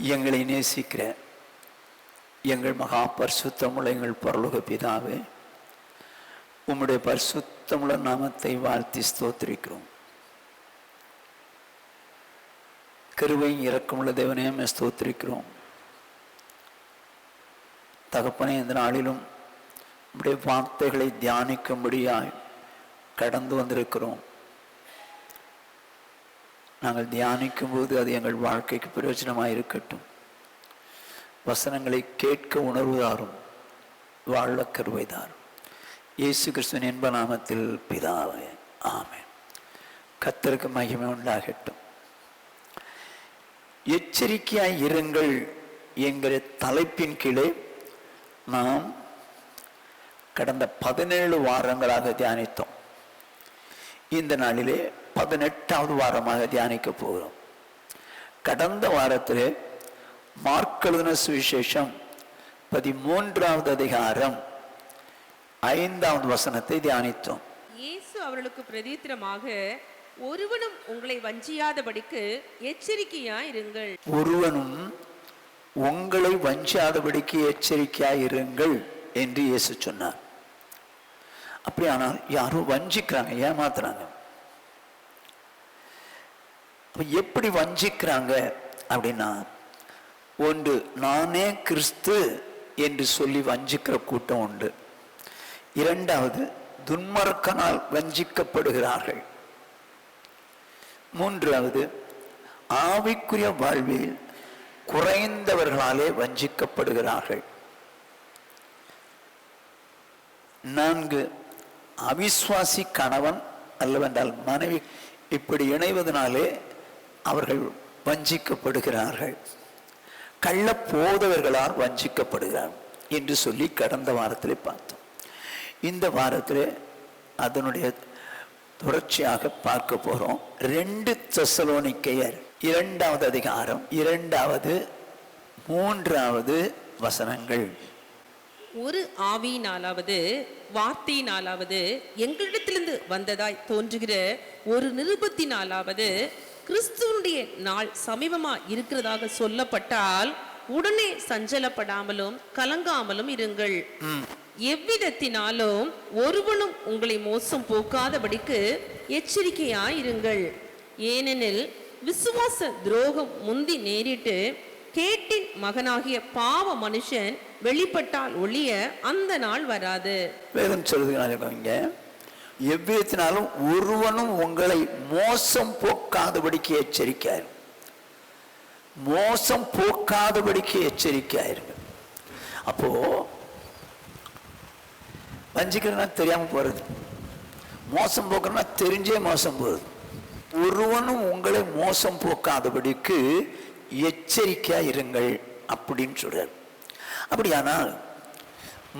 எங்களை நேசிக்கிற எங்கள் மகா பரிசுத்தமுள்ள எங்கள் பரலோக பிதாவே, உம்முடைய பரிசுத்தமுள்ள நாமத்தை வாழ்த்தி ஸ்தோத்திரிக்கிறோம். கிருபையும் இரக்கமுள்ள தேவனே ஸ்தோத்திரிக்கிறோம். தகப்பனே, இந்த நாளிலும் உம்முடைய வார்த்தைகளை தியானிக்கும்படியாய் கடந்து வந்திருக்கிறோம். நாங்கள் தியானிக்கும் போது அது எங்கள் வாழ்க்கைக்கு பிரயோஜனமாக இருக்கட்டும். வசனங்களை கேட்க உணர்வுதாரும், வாழ கருவைதாரும். இயேசு கிறிஸ்துவின் என்ப நாமத்தில் பிதாவே, ஆமென். கர்த்தருக்கு மகிமை உண்டாகட்டும். எச்சரிக்கையாய் இருங்கள் என்கிற தலைப்பின் கீழே நாம் கடந்த 17 வாரங்களாக தியானித்தோம். இந்த நாளிலே 18வது வாரமாக தியானிக்க போகிறோம். கடந்த வாரத்திலே மார்க் எழுதின சுவிசேஷம் 13வது அதிகாரம் 5வது வசனத்தை தியானித்தோம். இயேசு அவர்களுக்கு பிரதித்திரமாக, ஒருவனும் உங்களை வஞ்சியாதபடிக்கு எச்சரிக்கையாய் இருங்கள். ஒருவனும் உங்களை வஞ்சியாதபடிக்கு எச்சரிக்கையாய் இருங்கள் என்று இயேசு சொன்னார். அப்படியானால் யாரும் வஞ்சிக்கிறாங்க, ஏமாத்துறாங்க. எப்படி வஞ்சிக்கிறாங்க அப்படின்னா, ஒன்று, நானே கிறிஸ்து என்று சொல்லி வஞ்சிக்கிற கூட்டம் உண்டு. இரண்டாவது, துன்மார்க்கனால் வஞ்சிக்கப்படுகிறார்கள். மூன்றாவது, ஆவிக்குரிய வாழ்வில் குறைந்தவர்களாலே வஞ்சிக்கப்படுகிறார்கள். 4, அவிசுவாசி கணவன் அல்லவென்றால் மனைவி இப்படி இணைவதனாலே அவர்கள் வஞ்சிக்கப்படுகிறார்கள். கள்ள போதவர்களால் வஞ்சிக்கப்படுகிறார்கள் என்று சொல்லி கடந்த வாரத்திலே பார்த்தோம். இந்த வாரத்திலே அதனுடைய தொடர்ச்சியாக பார்க்க போறோம். 2 தெசலோனிக்கேயர் 2வது அதிகாரம் 2வது 3வது வசனங்கள். ஒரு ஆவியினாலாவது வார்த்தையினாலாவது எங்களிடத்திலிருந்து வந்ததாய் தோன்றுகிற ஒரு நிருபத்தினாலாவது கிறிஸ்துவனுடைய நாள் சமீபமா இருக்கிறதாக சொல்லப்பட்டால் உடனே சஞ்சலப்படாமலும் கலங்காமலும் இருங்கள். எவ்விதத்தினாலும் ஒருவனும் உங்களை மோசம் போக்காதபடிக்கு எச்சரிக்கையாயிருங்கள். ஏனெனில் விசுவாச துரோகம் முந்தி நேரிட்டு கேட்டின் மகனாகிய பாவ மனுஷன் வெளிப்பட்டால் ஒழிய அந்த நாள் வராது. வேதம் சொல்லுங்க, எவ்விதத்தினாலும் ஒருவனும் உங்களை மோசம் போக்காதபடிக்கு எச்சரிக்கையாரு. மோசம் போக்காதபடிக்கு எச்சரிக்கையாயிருங்க. அப்போ வஞ்சிக்கிறதுனா தெரியாம போறது, மோசம் போக்குறதுனா தெரிஞ்சே மோசம் போறது. ஒருவனும் உங்களை மோசம் போக்காதபடிக்கு எச்சரிக்கையா இருங்கள் அப்படின்னு சொல்றார். அப்படியானால்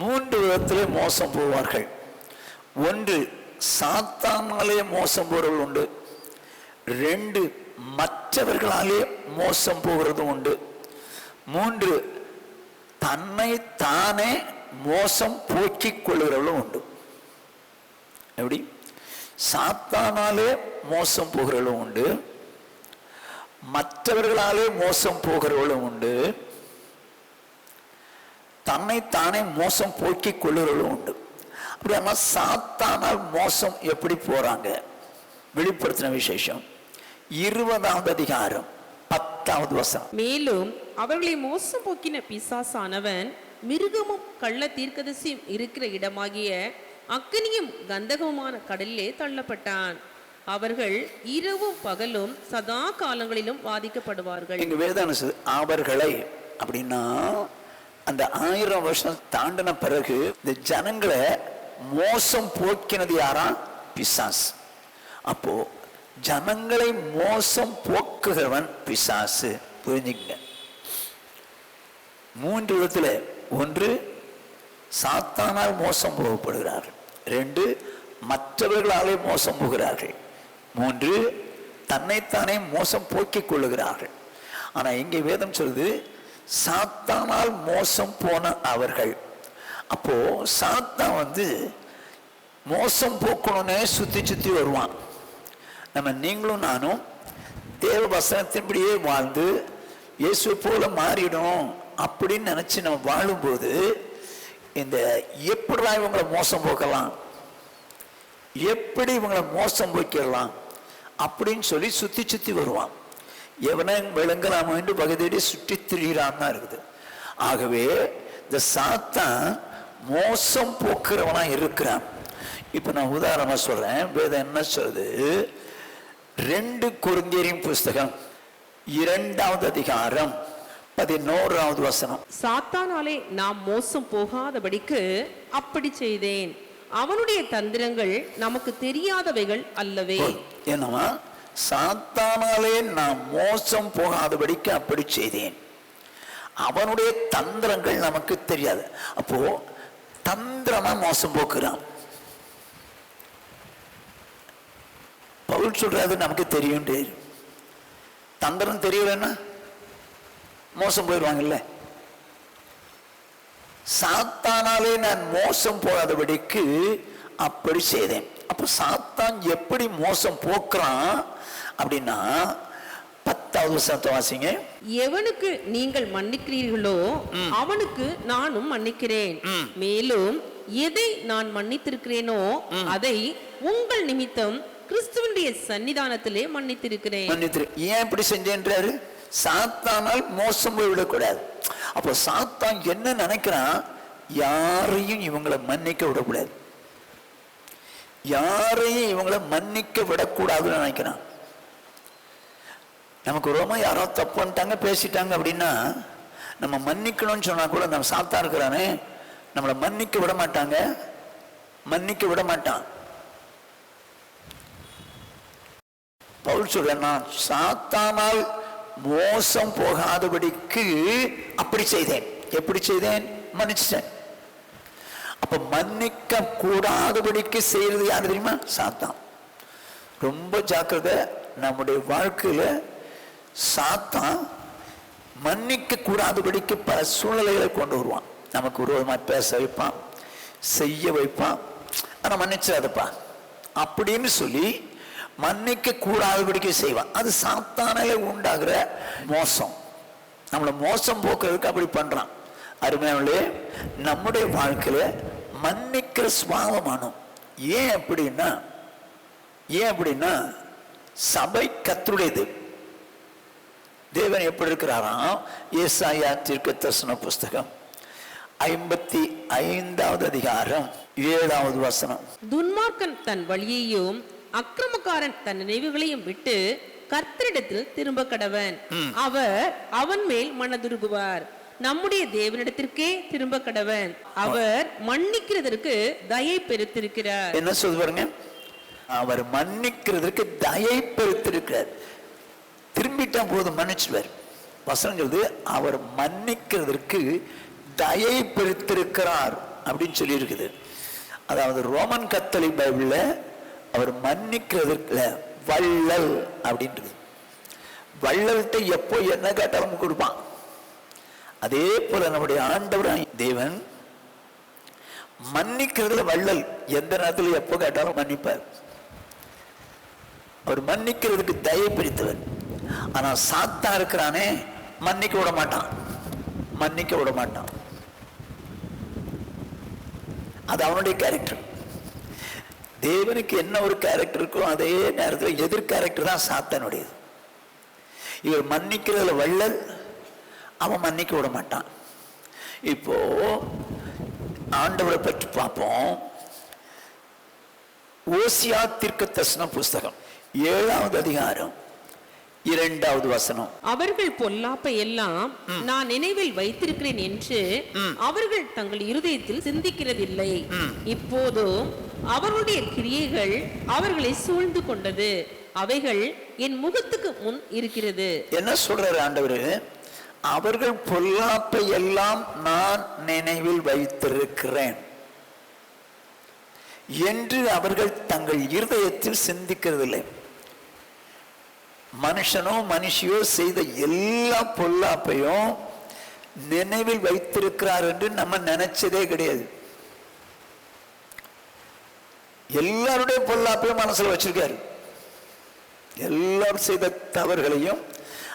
3 விதத்திலே மோசம் போவார்கள். 1, சாத்தானாலே மோசம் போறவர்கள் உண்டு. 2, மற்றவர்களாலே மோசம் போகிறதும் உண்டு. 3, தன்னை தானே மோசம் போக்கிக் கொள்கிறவர்களும் உண்டு. எப்படி? சாத்தானாலே மோசம் போகிறவர்களும் உண்டு, மற்றவர்களாலே மோசம் போகிறவர்களும் உண்டு, தன்னைத்தானே மோசம் போக்கிக் கொள்ளுறவர்களும் உண்டு. அப்படின்னா சாத்தானால் மோசம் எப்படி போறாங்க? வெளிப்படுத்தின விசேஷம் 20வது அதிகாரம் 10வது வசனம். மேலும் அவர்களை மோசம் போக்கின பிசாசானவன் மிருகமும் கள்ள தீர்க்கதரிசியும் இருக்கிற இடமாகிய அக்கினியும் கந்தகமான கடலிலே தள்ளப்பட்டான். அவர்கள் இரவும் பகலும் சதா காலங்களிலும் வாதிக்கப்படுவார்கள். இங்க வேதான அவர்களை அப்படின்னா அந்த 1000 வருஷம் தாண்டின பிறகு இந்த ஜனங்களை மோசம் போக்கினது யாரா? பிசாசு. அப்போ ஜனங்களை மோசம் போக்குகிறவன் பிசாசு. புரிஞ்சுங்க. 3 விதத்துல, 1, சாத்தானால் மோசம் போகப்படுகிறார்கள். 2, மற்றவர்களாலே மோசம் போகிறார்கள். 3, தன்னைத்தானே மோசம் போக்கிக் கொள்ளுகிறார்கள். ஆனா இங்கே வேதம் சொல்லுது, சாத்தானால் மோசம் போன அவர்கள். அப்போ சாத்தான் மோசம் போக்கணும்னே சுத்தி வருவான். நம்ம நீங்களும் நானும் தேவ வசனத்தின்படியே வாழ்ந்து இயேசுவை போல மாறிடும் அப்படின்னு நினைச்சு நம்ம வாழும்போது இந்த எப்படிதான் இவங்களை மோசம் போக்கலாம், எப்படி இவங்களை மோசம் போக்கிடலாம் அப்படின்னு சொல்லி சுத்தி சுத்தி வருவான். எவனை விளங்கலாம் என்று பகுதியிலே சுற்றி திரிகிறான் தான் இருக்குது. ஆகவே இந்த சாத்தான் மோசம் போக்குறவனா இருக்கிறான். இப்ப நான் உதாரணமா சொல்றேன். வேதம் என்ன சொல்றது? 2 கொரிந்தியரின் புஸ்தகம் 2வது அதிகாரம் 11வது வசனம். சாத்தானாலே நாம் மோசம் போகாதபடிக்கு அப்படி செய்தேன், அவனுடைய தந்திரங்கள் நமக்கு தெரியாதவைகள் அல்லவே. என்னவா? சாத்தானாலே நாம் மோசம் போகாதபடிக்கு அப்படி செய்தேன், அவனுடைய தந்திரங்கள் நமக்கு தெரியாது. அப்போ தந்திரமா மோசம் போக்குறான். பவுல் சொல்றது நமக்கு தெரியும். தந்திரம் தெரியலன்னா மோசம் போயிடுவாங்கல்ல. சாத்தானாலே நான் மோசம் போகாதபடிக்கு அப்படி செய்தேன். அப்ப சாத்தான் எப்படி மோசம் போக்குறான் அப்படின்னா 10வது வசனத்தை வாசிங்க. எவனுக்கு நீங்கள் மன்னிக்கிறீர்களோ அவனுக்கு நானும் மன்னிக்கிறேன், மேலும் எதை நான் மன்னித்திருக்கிறேனோ அதை உங்கள் நிமித்தம் கிறிஸ்துவனுடைய சன்னிதானத்திலே மன்னித்திருக்கிறேன். ஏன் இப்படி செஞ்சேன்றாரு? சாத்தானால் மோசம் போய் விடக்கூடாது. அப்போ சாத்தான் என்ன நினைக்கிறான்? யாரையும் இவங்களை மன்னிக்க விடக்கூடாது, யாரையும் இவங்களை மன்னிக்க விடக்கூடாதுன்னு நினைக்கிறான். நமக்கு ரொம்ப யாரோ தப்பு பண்ணிட்டாங்க, பேசிட்டாங்க அப்படின்னா நம்ம மன்னிக்கணும்னு சொன்னா கூட நம்ம சாத்தா இருக்கிறானே நம்மளை மன்னிக்க விட மாட்டாங்க, மன்னிக்க விட மாட்டான். பவுல் சொல்றேன், நான் சாத்தானால் மோசம் போகாதபடிக்கு அப்படி செய்தேன். எப்படி செய்தேன்? மன்னிச்சிட்டேன். அப்ப மன்னிக்க கூடாதபடிக்கு செய்யறது யாரு தெரியுமா? சாத்தான். ரொம்ப ஜாக்கிரதை. நம்முடைய வாழ்க்கையில சாத்தான் மன்னிக்க கூடாதபடிக்கு பல சூழ்நிலைகளை கொண்டு வருவான். நமக்கு விரோதமா பேச வைப்பான், செய்ய வைப்பான். ஆனா மன்னிச்சாதப்பா அப்படின்னு சொல்லி மன்னிக்க கூடாதபடிக்கு செய்வான். அது சாத்தானால உண்டாகிற மோசம். நம்மளை மோசம் போக்குறதுக்கு அப்படி பண்றான். அருமையானே, நம்முடைய வாழ்க்கையில மன்னிக்கிற சுபாவமானோம். ஏன் அப்படின்னா சபை கர்த்தருடையது. தேவன் எப்படி இருக்கிறாராம்? ஏசாயா தீர்க்கதரிசன புஸ்தகம் 55வது அதிகாரம் 7வது வசனம். துன்மார்க்கன் தன் வழியையும் அக்கிரமக்காரன் தன் நினைவுகளையும் விட்டு கர்த்தரிடத்தில் திரும்ப கடவன், அவர் அவன் மேல் மனதுருகுவார். நம்முடைய தேவனிடத்திற்கே திரும்ப கடவன், அவர் மன்னிக்கிறதற்கு தயை பெருத்திருக்கிறார். என்ன சொல்லுவாருங்க? அவர் மன்னிக்கிறதற்கு தயை பெருத்திருக்கிறார். திரும்பிட்டா போதும் மன்னிச்சுவார். வசனம் சொல்லுது, அவர் மன்னிக்கிறதற்கு தயை பெருத்திருக்கிறார் அப்படின்னு சொல்லி இருக்குது. அதாவது ரோமன் கத்தோலிக் பைபிள்ல அவர் மன்னிக்கிறதுக்கு வள்ளல் அப்படின்றது. வள்ளல்கிட்ட எப்போ என்ன கேட்டாலும் கொடுப்பான். அதே போல நம்முடைய ஆண்டவர் தேவன் மன்னிக்கிறதுல வள்ளல். எந்த நேரத்தில் எப்போ கேட்டாலும் மன்னிப்பார். அவர் மன்னிக்கிறதுக்கு தயை பிடித்தவர். ஆனா சாத்தா இருக்கிறானே மன்னிக்க விட மாட்டான், மன்னிக்க விட மாட்டான். அது அவனுடைய கேரக்டர். தேவனுக்கு என்ன ஒரு கேரக்டர் இருக்கோ அதே நேரத்தில் எதிர் கேரக்டர் தான் சாத்தானுடையது. இவர் மன்னிக்கிறதுல வள்ளல், அவன் மன்னிக்க விட மாட்டான். இப்போ ஆண்டவரை பற்றி பார்ப்போம். ஓசியா தீர்க்கதரிசன புஸ்தகம் 7வது அதிகாரம் 2வது வசனம். அவர்கள் பொல்லாப்பை எல்லாம் நான் நினைவில் வைத்திருக்கிறேன் என்று அவர்கள் தங்கள் இருதயத்தில் சிந்திக்கிறதில்லை. இப்போதோ அவர்களுடைய கிரியைகள் அவர்களை சூழ்ந்து கொண்டது, அவைகள் என் முகத்துக்கு முன் இருக்கிறது. என்ன சொல்றாரு ஆண்டவர்? அவர்கள் பொல்லாப்பை எல்லாம் நான் நினைவில் வைத்திருக்கிறேன் என்று அவர்கள் தங்கள் இருதயத்தில் சிந்திக்கிறதில்லை. மனுஷனோ மனுஷியோ செய்த எல்லா பொல்லாப்பையும் நினைவில் வைத்திருக்கிறார் என்று நம்ம நினைச்சதே கிடையாது. எல்லாருடைய பொல்லாப்பையும் மனசுல வச்சிருக்காரு. எல்லாரும் செய்த தவறுகளையும்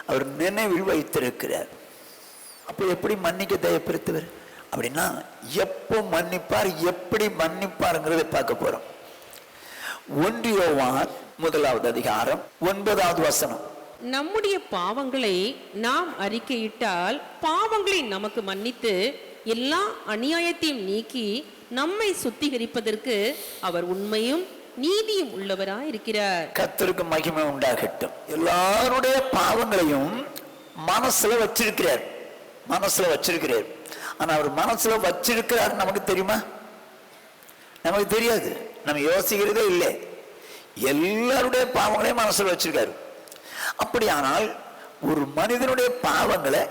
அவர் நினைவில் வைத்திருக்கிறார். அப்போ எப்படி மன்னிக்க தயப்படுத்துவர் அப்படின்னா, எப்போ மன்னிப்பார், எப்படி மன்னிப்பாருங்கிறத பார்க்க போறோம். 1 யோவான் 1 அதிகாரம் 9வது வசனம். நம்முடைய பாவங்களை நாம் அறிக்கையிட்டால் பாவங்களை நமக்கு மன்னித்து எல்லா அநியாயத்தையும் நீக்கி நம்மை சுத்திகரிப்பதற்கு அவர் உண்மையும் நீதியும் உள்ளவராயிருக்கிறார். கர்த்தருக்கு மகிமை உண்டாகட்டும். எல்லாருடைய பாவங்களையும் மனசுல வச்சிருக்கிறார், மனசுல வச்சிருக்கிறார். ஆனா அவர் மனசுல வச்சிருக்கிறார் நமக்கு தெரியுமா? நமக்கு தெரியாது, நம்ம யோசிக்கிறதே இல்லை. எல்லாருடைய பாவங்களையும் மனசுல வச்சிருக்காரு. அப்படியானால் ஒரு மனிதனுடைய பாவங்களை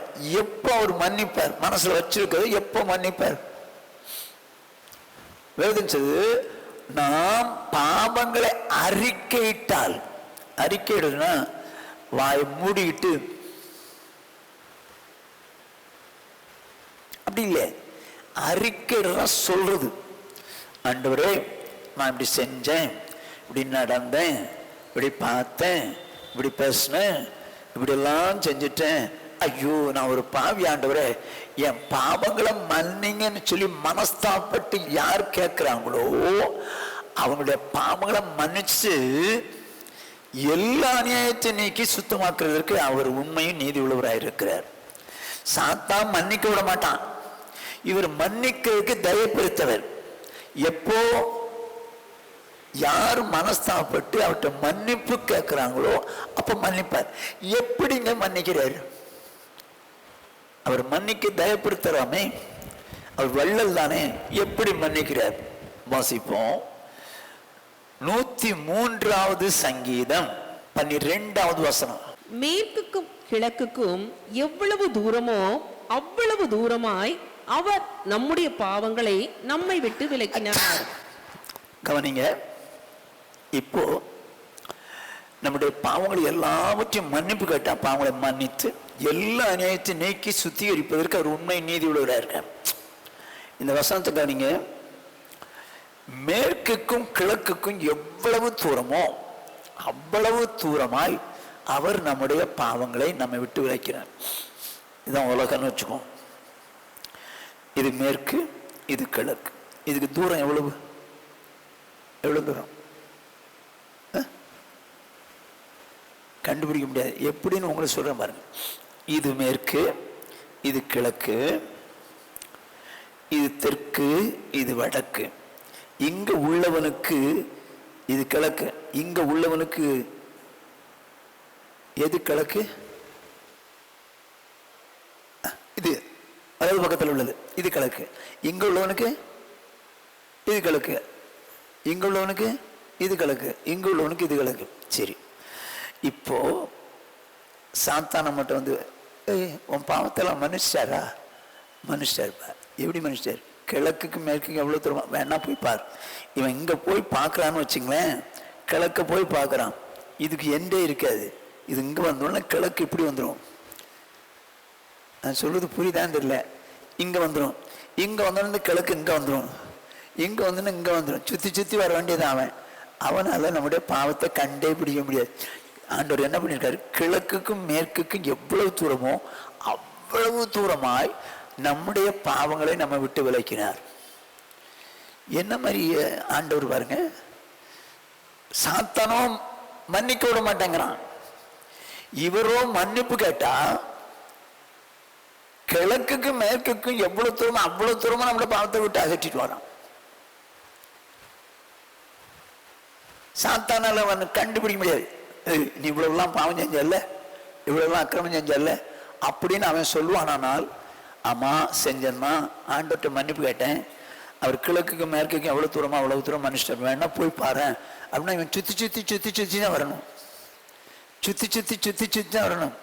எப்போ அவர் மன்னிப்பார்? மனசுல வச்சிருக்கிறது எப்போ மன்னிப்பார்? வேதம் சொல்லுது, நாம் பாவங்களை அறிக்கையிட்டால், அறிக்கையிடுனா வாய் மூடிட்டு, அப்படி இல்லை, அறிக்கையிட சொல்றது. ஆண்டவரே, நான் இப்படி செஞ்சேன், இப்படி நடந்தேன், இப்படி பார்த்தேன், இப்படி பேசினேன், இப்படி எல்லாம் செஞ்சுட்டேன், ஐயோ நான் ஒரு பாவி ஆண்டவரே, என் பாவங்களை மன்னிங்கன்னு சொல்லி மனஸ்தாப்பட்டு யார் கேட்கிறாங்களோ அவங்களுடைய பாவங்களை மன்னிச்சு எல்லா அநியாயத்தை நீக்கி சுத்தமாக்குறதற்கு அவர் உண்மையும் நீதி உள்ளவராயிருக்கிறார். சாத்தான் மன்னிக்க விட மாட்டான். இவர் மன்னிக்கிறதுக்கு தயப்படுத்தவர். எப்போ யார் மனஸ்தாபப்பட்டு அவர்கிட்ட மன்னிப்பு கேட்கிறாங்களோ அப்ப மன்னிப்பார். எப்படிங்க மன்னிக்கிறார்? அவர் மன்னிக்க தயப்படுத்துறாமே, அவர் வள்ளல் தானே, எப்படி மன்னிக்கிறார்? வாசிப்போம். 103வது சங்கீதம் 12வது வசனம். மேற்குக்கும் கிழக்குக்கும் எவ்வளவு தூரமோ அவ்வளவு தூரமாய் அவர் நம்முடைய பாவங்களை நம்மை விட்டு விலக்கினார். கவனிங்க, இப்போ நம்முடைய பாவங்களை எல்லாவற்றையும் மன்னிப்பு கேட்டா பாவங்களை மன்னித்து எல்லா அநியாயத்தையும் நீக்கி சுத்திகரிப்பதற்கு அவர் உண்மை நீதி உள்ளவராக இருக்கார். இந்த வசனத்தை கவனிங்க. மேற்குக்கும் கிழக்குக்கும் எவ்வளவு தூரமோ அவ்வளவு தூரமாய் அவர் நம்முடைய பாவங்களை நம்மை விட்டு விலக்கிறார். இதுதான் உலகம்னு வச்சுக்கோ. இது மேற்கு, இது கிழக்கு. இதுக்கு தூரம் எவ்வளவு? எவ்வளவு தூரம் கண்டுபிடிக்க முடியாது. எப்படின்னு உங்களை சொல்றேன் பாருங்க. இது மேற்கு, இது கிழக்கு, இது தெற்கு, இது வடக்கு. இங்க உள்ளவனுக்கு இது கிழக்கு, இங்க உள்ளவனுக்கு எது கிழக்கு? இது வலது பக்கத்தில் உள்ளது, இது கிழக்கு. இங்க உள்ளவனுக்கு இது கிழக்கு, இங்க உள்ளவனுக்கு இது கிழக்கு, இங்க உள்ளவனுக்கு இது கிழக்கு. சரி, இப்போ சாத்தான மட்டும் வந்து உன் பாவத்தெல்லாம் மன்னிச்சிட்டாரா? மன்னிச்சிட்டாருப்பா. எப்படி மன்னிச்சிட்டாரு? கிழக்குக்கு மேற்குக்கு எவ்வளோ தூரமா வேணா போய் பார். இவன் இங்கே போய் பார்க்குறான்னு வச்சுங்களேன், கிழக்க போய் பார்க்குறான், இதுக்கு எண்டே இருக்காது. இது இங்கே வந்தோடனே கிழக்கு இப்படி வந்துடும். நான் சொல்றது புரியுதான்னு தெரியல. இங்கே வந்துடும், இங்கே வந்தோடனே கிழக்கு இங்கே வந்துடும், இங்கே வந்தோடனே இங்கே வந்துடும். சுற்றி சுற்றி வர வேண்டியது அவனால் நம்முடைய பாவத்தை கண்டே பிடிக்க முடியாது. ஆண்டவர் என்ன பண்ணியிருக்காரு? கிழக்குக்கும் மேற்குக்கும் எவ்வளவு தூரமோ அவ்வளவு தூரமாய் நம்முடைய பாவங்களை நம்ம விட்டு விலக்கினார். என்ன மாதிரி ஆண்டவர் பாருங்க. சாத்தானோ மன்னிக்க விட மாட்டேங்கிறான், இவரோ மன்னிப்பு கேட்டா கிழக்குக்கும் மேற்குக்கும் எவ்வளவு தூரமோ அவ்வளவு தூரமா நம்மளோட பாவத்தை விட்டு அகற்றிட்டு வரோம். சாத்தானால அவன் கண்டுபிடிக்க முடியாது. நீ இவ்வளவுலாம் பாவம் செஞ்சல்ல, இவ்வளவுலாம் அக்கிரமம் செஞ்சல்ல அப்படின்னு அவன் சொல்லுவானால், ஆமா செஞ்சன்னா ஆண்டவர்கிட்ட மன்னிப்பு கேட்டேன், அவர் கிழக்குக்கும் மேற்குக்கும் எவ்வளவு தூரமா அவ்வளவு தூரம் மன்னிச்சிட்டார், வேணா போய் பாரு அப்படின்னா இவன் சுத்தி சுத்தி சுத்தி சுத்தி தான் வரணும். சுத்தி சுத்தி சுத்தி சுத்தி தான் வரணும்.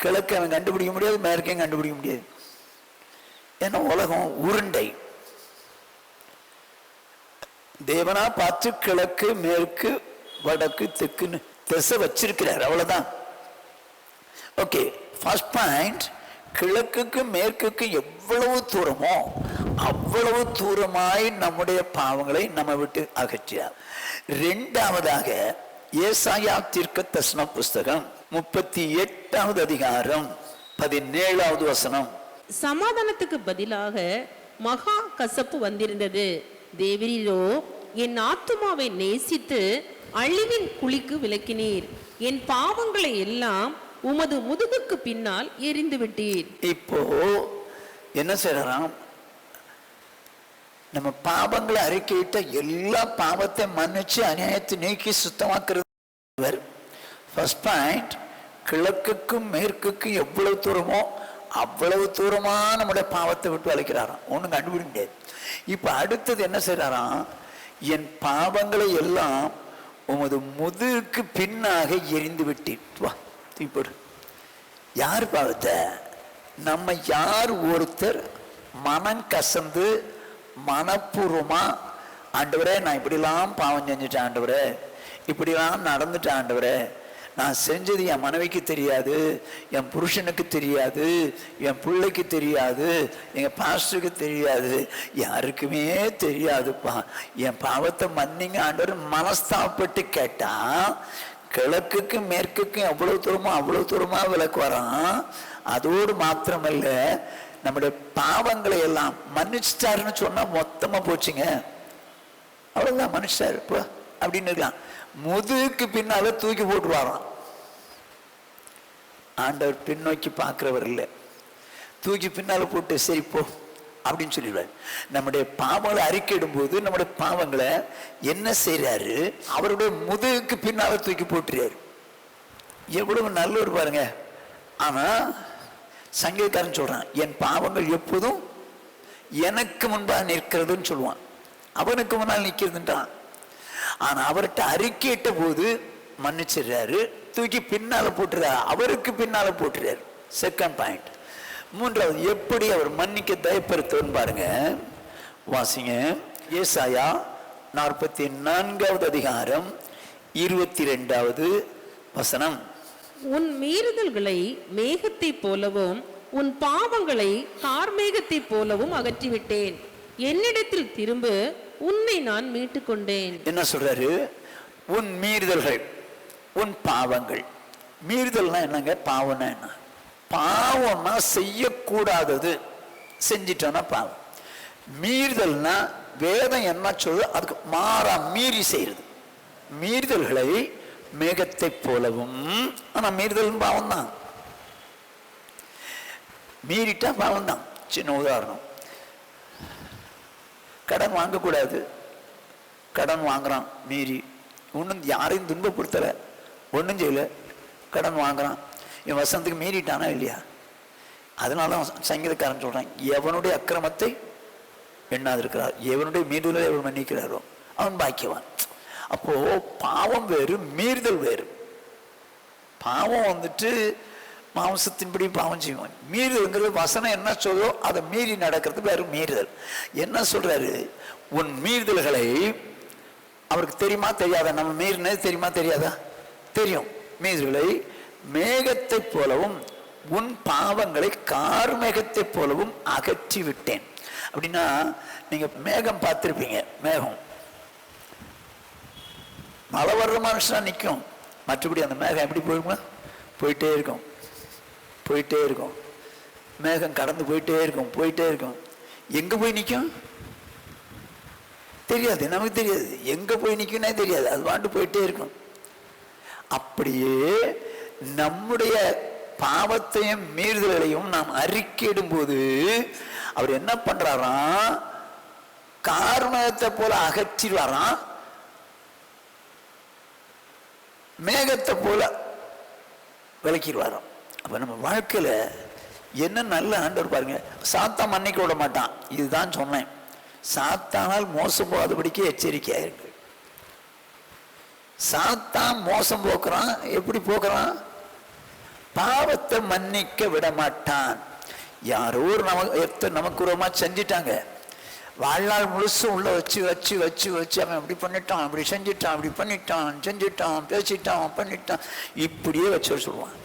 கிழக்கு அவன் கண்டுபிடிக்க முடியாது, மேற்கையும் கண்டுபிடிக்க முடியாது. ஏன்னா உலகம் உருண்டை. தேவனா பார்த்து கிழக்கு மேற்கு வடக்கு தெக்குன்னு திசை வச்சிருக்கிறார், அவ்வளவுதான். ஓகே, ஃபர்ஸ்ட் பாயிண்ட், கிழக்குக்கு மேற்குக்கு எவ்வளவு தூரமோ அவ்வளவு தூரமாய் நம்முடைய பாவங்களை நம்ம விட்டு அகற்றினார். இரண்டாவதாக ஏசாயா தீர்க்கதரிசன புஸ்தகம் 38வது அதிகாரம் 17வது வசனம். சமாதானத்துக்கு பதிலாக மகா கசப்பு வந்திருந்தது. தேவரீரோ என் ஆத்துமாவை நேசித்து அழிவின் குழிக்கு விலக்கினீர். என் பாவங்களை எல்லாம் உமது முதுகுக்கு பின்னால் எரிந்து விட்டீர். இப்போ என்ன செய்யறாம்? நம்ம பாவங்களை அறிக்கையிட்ட எல்லா பாவத்தை மன்னிச்சு அநியாயத்தை நீக்கி சுத்தமாக்குறது. ஃபர்ஸ்ட் பாயிண்ட், கிழக்குக்கும் மேற்குக்கும் எவ்வளவு தூரமோ அவ்வளவு தூரமா நம்முடைய பாவத்தை விட்டு அழைக்கிறாராம். ஒன்றும் கண்டுபிடிக்க முடியாது. இப்ப அடுத்தது என்ன செய்யறாராம்? என் பாவங்களை எல்லாம் உமது முதுகுக்கு பின்னாக எரிந்து விட்டேன். வா தூக்கிப்போடு. யார் பாவத்தை? நம்ம யார் ஒருத்தர் மனம் கசந்து மனப்பூர்வமா, ஆண்டவரே நான் இப்படிலாம் பாவம் செஞ்சுட்டேன், ஆண்டவரே இப்படிலாம் நடந்துட்டேன், ஆண்டவரே நான் செஞ்சது என் மனைவிக்கு தெரியாது, என் புருஷனுக்கு தெரியாது, என் பிள்ளைக்கு தெரியாது, எங்க பாஸ்டருக்கு தெரியாது, யாருக்குமே தெரியாதுப்பா, என் பாவத்தை மன்னிங்க ஆண்டவர் மனஸ்தாபப்பட்டு கேட்டா கிழக்குக்கும் மேற்குக்கும் எவ்வளவு தூரமோ அவ்வளவு தூரமா விலக்கு வரான். அதோடு மாத்திரமல்ல, நம்முடைய பாவங்களை எல்லாம் மன்னிச்சிட்டாருன்னு சொன்னா மொத்தமா போச்சுங்க, அவ்வளவுதான் மன்னிச்சிட்டாரு இப்போ அப்படின்னு இருக்கலாம். முதுகுக்கு பின்னால தூக்கி போட்டு வரான். ஆண்டவர் பின்னோக்கி பார்க்கிறவர் இல்லை, தூக்கி பின்னால போட்டு சரி போ அப்படின்னு சொல்லிடுவார். நம்முடைய பாவங்களை அறிக்கையிடும் போது நம்முடைய பாவங்களை என்ன செய்யறாரு? அவருடைய முதுகுக்கு பின்னால தூக்கி போட்டுறாரு. எவ்வளவு நல்லவர் பாருங்க. ஆனா சங்கீதக்காரன் சொல்றான், என் பாவங்கள் எப்போதும் எனக்கு முன்பாக நிற்கிறதுன்னு சொல்லுவான். அவனுக்கு முன்னால் நிற்கிறதுன்றான். ஆனா அவர்கிட்ட அறிக்கையிட்ட போது மன்னிச்சிடுறாரு, தூக்கி பின்னால போட்டுறாரு, அவருக்கு பின்னால போட்டுறாரு. Second point. மூன்றாவது, எப்படி அவர் மன்னிக்க தயப்படுத்துன்னு பாருங்க. வாசிங்க ஏசாயா 44வது அதிகாரம் 22வது வசனம். உன் மீறுதல்களை மேகத்தை போலவும் உன் பாவங்களை கார்மேகத்தை போலவும் அகற்றிவிட்டேன். என்னிடத்தில் திரும்ப, உன்னை நான் மீட்டு கொண்டேன். என்ன சொல்றாரு? உன் மீறுதல்கள், உன் பாவங்கள். மீறுதல்னா என்னங்க? பாவம்னா என்ன? பாவம்னா செய்யக்கூடாதது செஞ்சிட்டோம்னா பாவம். மீறுதல்னா வேதம் என்ன சொல்லுது அதுக்கு மாறா மீறி செய்யறது. மீறுதல்களை மேகத்தை போலவும், ஆனா மீறுதல் பாவம் தான், மீறிட்டா பாவம் தான். சின்ன உதாரணம், கடன் வாங்கக்கூடாது, கடன் வாங்குறான் மீறி, ஒன்றும் யாரையும் துன்பப்படுத்தலை, ஒன்றும் செய்யல, கடன் வாங்குறான். என் வசனத்துக்கு மீறிட்டானா இல்லையா? அதனால சங்கீதக்காரன் சொல்றான், எவனுடைய அக்கிரமத்தை எண்ணாதிருக்கிறார், எவனுடைய மீறுதலை எவன் மன்னிக்கிறாரோ அவன் பாக்கியவான். அப்போ பாவம் வேறு, மீறுதல் வேறு. பாவம் வந்துட்டு மாம்சத்தின்படி பாவம் செய்வான். மீறுதல்ங்கிறது வசனம் என்ன சொல்றோ அதை மீறி நடக்கிறது வேறு மீறுதல். என்ன சொல்றாரு? உன் மீறுதல்களை, அவருக்கு தெரியுமா தெரியாதா? நம்ம மீறினது தெரியுமா தெரியாதா? தெரியும். மீறுதல்களை மேகத்தை போலவும் உன் பாவங்களை கார்மேகத்தை போலவும் அகற்றி விட்டேன். அப்படின்னா நீங்க மேகம் பார்த்திருப்பீங்க. மேகம் மழை வர்ற மனுஷனா நிற்கும், மற்றபடி அந்த மேகம் எப்படி போயிருமா? போயிட்டே இருக்கும், போயிட்டே இருக்கும். மேகம் கடந்து போயிட்டே இருக்கும், போயிட்டே இருக்கும். எங்க போய் நிற்கும் தெரியாது, நமக்கு தெரியாது. எங்க போய் நிற்கும்னே தெரியாது, அது வாண்டு போயிட்டே இருக்கும். அப்படியே நம்முடைய பாவத்தையும் மீறுதல்களையும் நாம் அறிக்கையிடும் போது அவர் என்ன பண்றாராம்? கார்மேகத்தை போல அகற்றிடுவாராம், மேகத்தை போல விளக்கிடுவாராம். அப்ப நம்ம வாழ்க்கையில என்ன நல்ல ஆண்டவர் பாருங்க. சாத்தான் மன்னிக்க விட மாட்டான், இதுதான் சொன்னேன். சாத்தானால் மோசம் போகாதபடிக்கு எச்சரிக்கையா இருக்கு. சாத்தான் மோசம் போக்குறான். எப்படி போக்குறான்? பாவத்தை மன்னிக்க விட மாட்டான். யாரோ நமக்கு உரமா செஞ்சிட்டாங்க, வாழ்நாள் முழுசும் உள்ள வச்சு வச்சு வச்சு வச்சு அவன் அப்படி பண்ணிட்டான், அப்படி செஞ்சிட்டான், அப்படி பண்ணிட்டான், செஞ்சிட்டான், பேசிட்டான், பண்ணிட்டான், இப்படியே வச்சு சொல்லுவான்.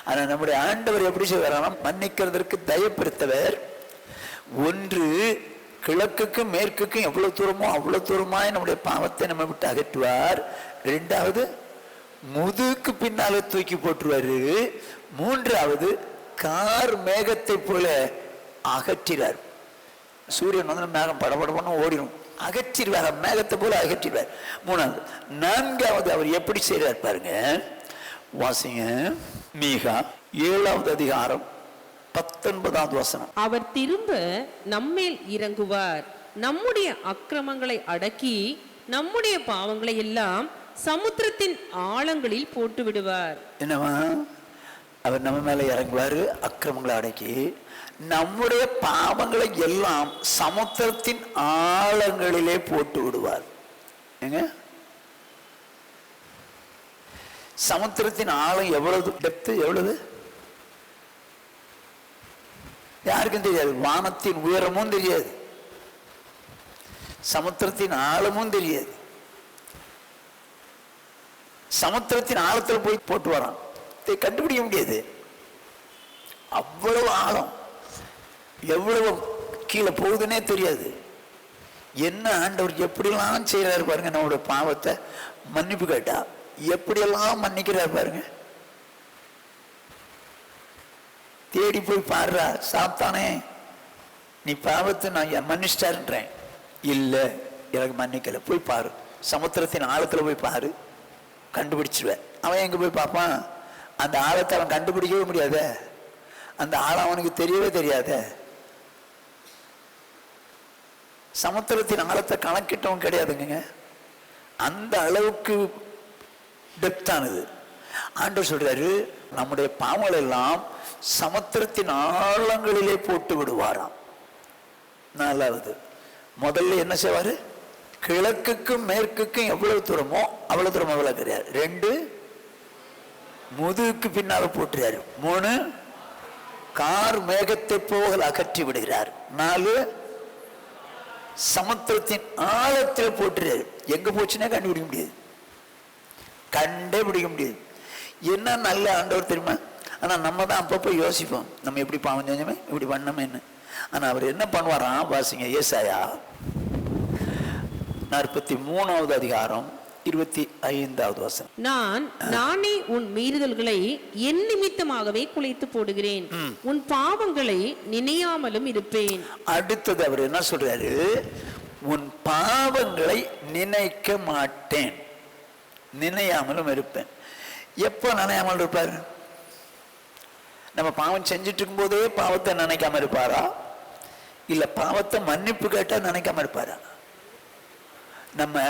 ஆனா நம்முடைய ஆண்டவர் எப்படி செய்வாராம்? மன்னிக்கிறதற்கு தயப்படுத்தவர். ஒன்று, கிழக்குக்கும் மேற்குக்கும் எவ்வளவு தூரமோ அவ்வளவு தூரமாய் நம்முடைய பாவத்தை நம்ம விட்டு அகற்றுவார். இரண்டாவது, முதுகுக்கு பின்னால தூக்கி போட்டுருவாரு. மூன்றாவது கார் மேகத்தை போல அகற்றினார். சூரியன் வந்து மேகம் படபடன்னு ஓடிடும், அகற்றிடுவார், மேகத்தை போல அகற்றிடுவார். மூணாவது. நான்காவது அவர் எப்படி செய்யறார் பாருங்க, வாசிங்க. மீகா 7வது அதிகாரம் 19வது வசனம். அவர் திரும்ப நம்மேல் இறங்குவார், நம்முடைய அக்கிரமங்களை அடக்கி நம்முடைய பாவங்களை எல்லாம் சமுத்திரத்தின் ஆழங்களில் போட்டு விடுவார். என்னவா? அவர் நம்ம மேல இறங்குவாரு, அக்கிரமங்களை அடக்கி நம்முடைய பாவங்களை எல்லாம் சமுத்திரத்தின் ஆழங்களிலே போட்டு விடுவார். ஏங்க, சமுத்திரத்தின் ஆழம் எவ்வளவு, டெப்த் எவ்வளவு யாருக்கும் தெரியாது. வானத்தின் உயரமும் தெரியாது, சமுத்திரத்தின் ஆழமும் தெரியாது. சமுத்திரத்தின் ஆழத்தில் போய் போட்டு வரான், கண்டுபிடிக்க முடியாது. அவ்வளவு ஆழம், எவ்வளவு கீழே போகுதுன்னே தெரியாது. என்ன ஆண்டவர் எப்படியெல்லாம் செய்யறாரு பாருங்க. நம்மளுடைய பாவத்தை மன்னிப்பு கேட்டா எப்படியெல்லாம் மன்னிக்கிறார் பாருங்க. தேடி போய் பாடுறா, சாப்பிட்டானே நீ பாவத்தை நான் மன்னிச்சிட்டாருன்றேன். இல்லை, எனக்கு மன்னிக்கல. போய் பாரு, சமுத்திரத்தின் ஆழத்துல போய் பாரு, கண்டுபிடிச்சிருவேன். அவன் எங்க போய் பார்ப்பான்? அந்த ஆழத்தை அவன் கண்டுபிடிக்கவே முடியாத, அந்த ஆழம் அவனுக்கு தெரியவே தெரியாத. சமுத்திரத்தின் ஆழத்தை கணக்கிட்டவன் கிடையாதுங்க. அந்த அளவுக்கு டெப்தானது. ஆண்டவர் சொல்றாரு, நம்முடைய பாவங்கள் எல்லாம் சமுத்திரத்தின் ஆழங்களிலே போட்டு விடுவாராம். நாலாவது, முதல்ல என்ன செய்வாரு? கிழக்குக்கும் மேற்குக்கும் எவ்வளவு தூரமோ அவ்வளவு தூரம் விளக்குறாரு. 2, முதுகுக்கு பின்னால போட்டுறாரு. 3, கார் மேகத்தை போக அகற்றி விடுகிறார். 4, சமுத்திரத்தின் ஆழத்தில் போட்டுறாரு. எங்க போச்சுன்னா கண்டுபிடிக்க முடியாது, கண்டே பிடிக்க முடியாது. என்ன நல்ல ஆண்டவர் தெரியுமா? ஆனா நம்ம தான் அப்பப்போ யோசிப்போம், நம்ம எப்படி பாவம் செஞ்சோமே, இப்படி பண்ணமேன்னு. ஆனா அவர் என்ன பண்ணுவாராம்? வாசிங்க, ஏசாயா 43வது அதிகாரம் 25வது வசனம். நானே உன் மீறுதல்களை என் நிமித்தமாகவே குலைத்து போடுகிறேன், உன் பாவங்களை நினையாமலும் இருப்பேன். அடுத்தது அவர் என்ன சொல்றாரு? உன் பாவங்களை நினைக்க மாட்டேன், நினையாமலும் இருப்பேன். எப்போ நினையாமல் இருப்பாரு? நம்ம பாவம் செஞ்சுட்டு இருக்கும் போதே பாவத்தை நினைக்காம இருப்பாரா, இல்ல பாவத்தை மன்னிப்பு கேட்டா நினைக்காம இருப்பாரா? நம்ம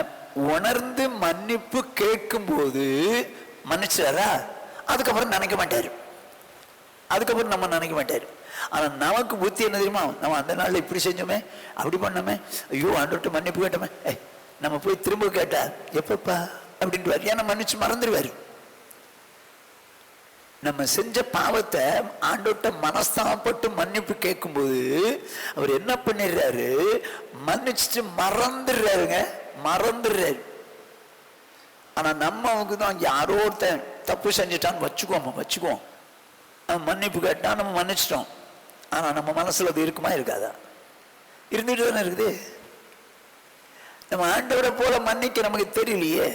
உணர்ந்து மன்னிப்பு கேட்கும் போது மன்னிச்சாரா, அதுக்கப்புறம் நினைக்க மாட்டாரு, அதுக்கப்புறம் நம்ம நினைக்க மாட்டாரு. ஆனா நமக்கு புத்தி என்ன தெரியுமா? நம்ம அந்த நாள்ல இப்படி செஞ்சோமே, அப்படி பண்ணோமே, ஐயோ ஆண்டவர்கிட்ட மன்னிப்பு கேட்டோமே, நம்ம போய் திரும்ப கேட்டா எப்பப்பா அப்படின்ட்டு ஏன்னா மன்னிச்சு மறந்துடுவாரு. நம்ம செஞ்ச பாவத்தை ஆண்டவர்கிட்ட மனஸ்தாபப்பட்டு மன்னிப்பு கேட்கும்போது அவர் என்ன பண்ணிடுறாரு? மன்னிச்சுட்டு மறந்துடுறாருங்க, மறந்துடுறாரு. ஆனா நம்ம தான் யாரோ ஒருத்தன் தப்பு செஞ்சுட்டான்னு வச்சுக்குவோம், மன்னிப்பு கேட்டா நம்ம மன்னிச்சிட்டோம். ஆனா நம்ம மனசுல அது இருக்குமா இருக்காதா? இருந்துட்டு தானே இருக்குது. நம்ம ஆண்டவரை போல மன்னிக்க நமக்கு தெரியலையே.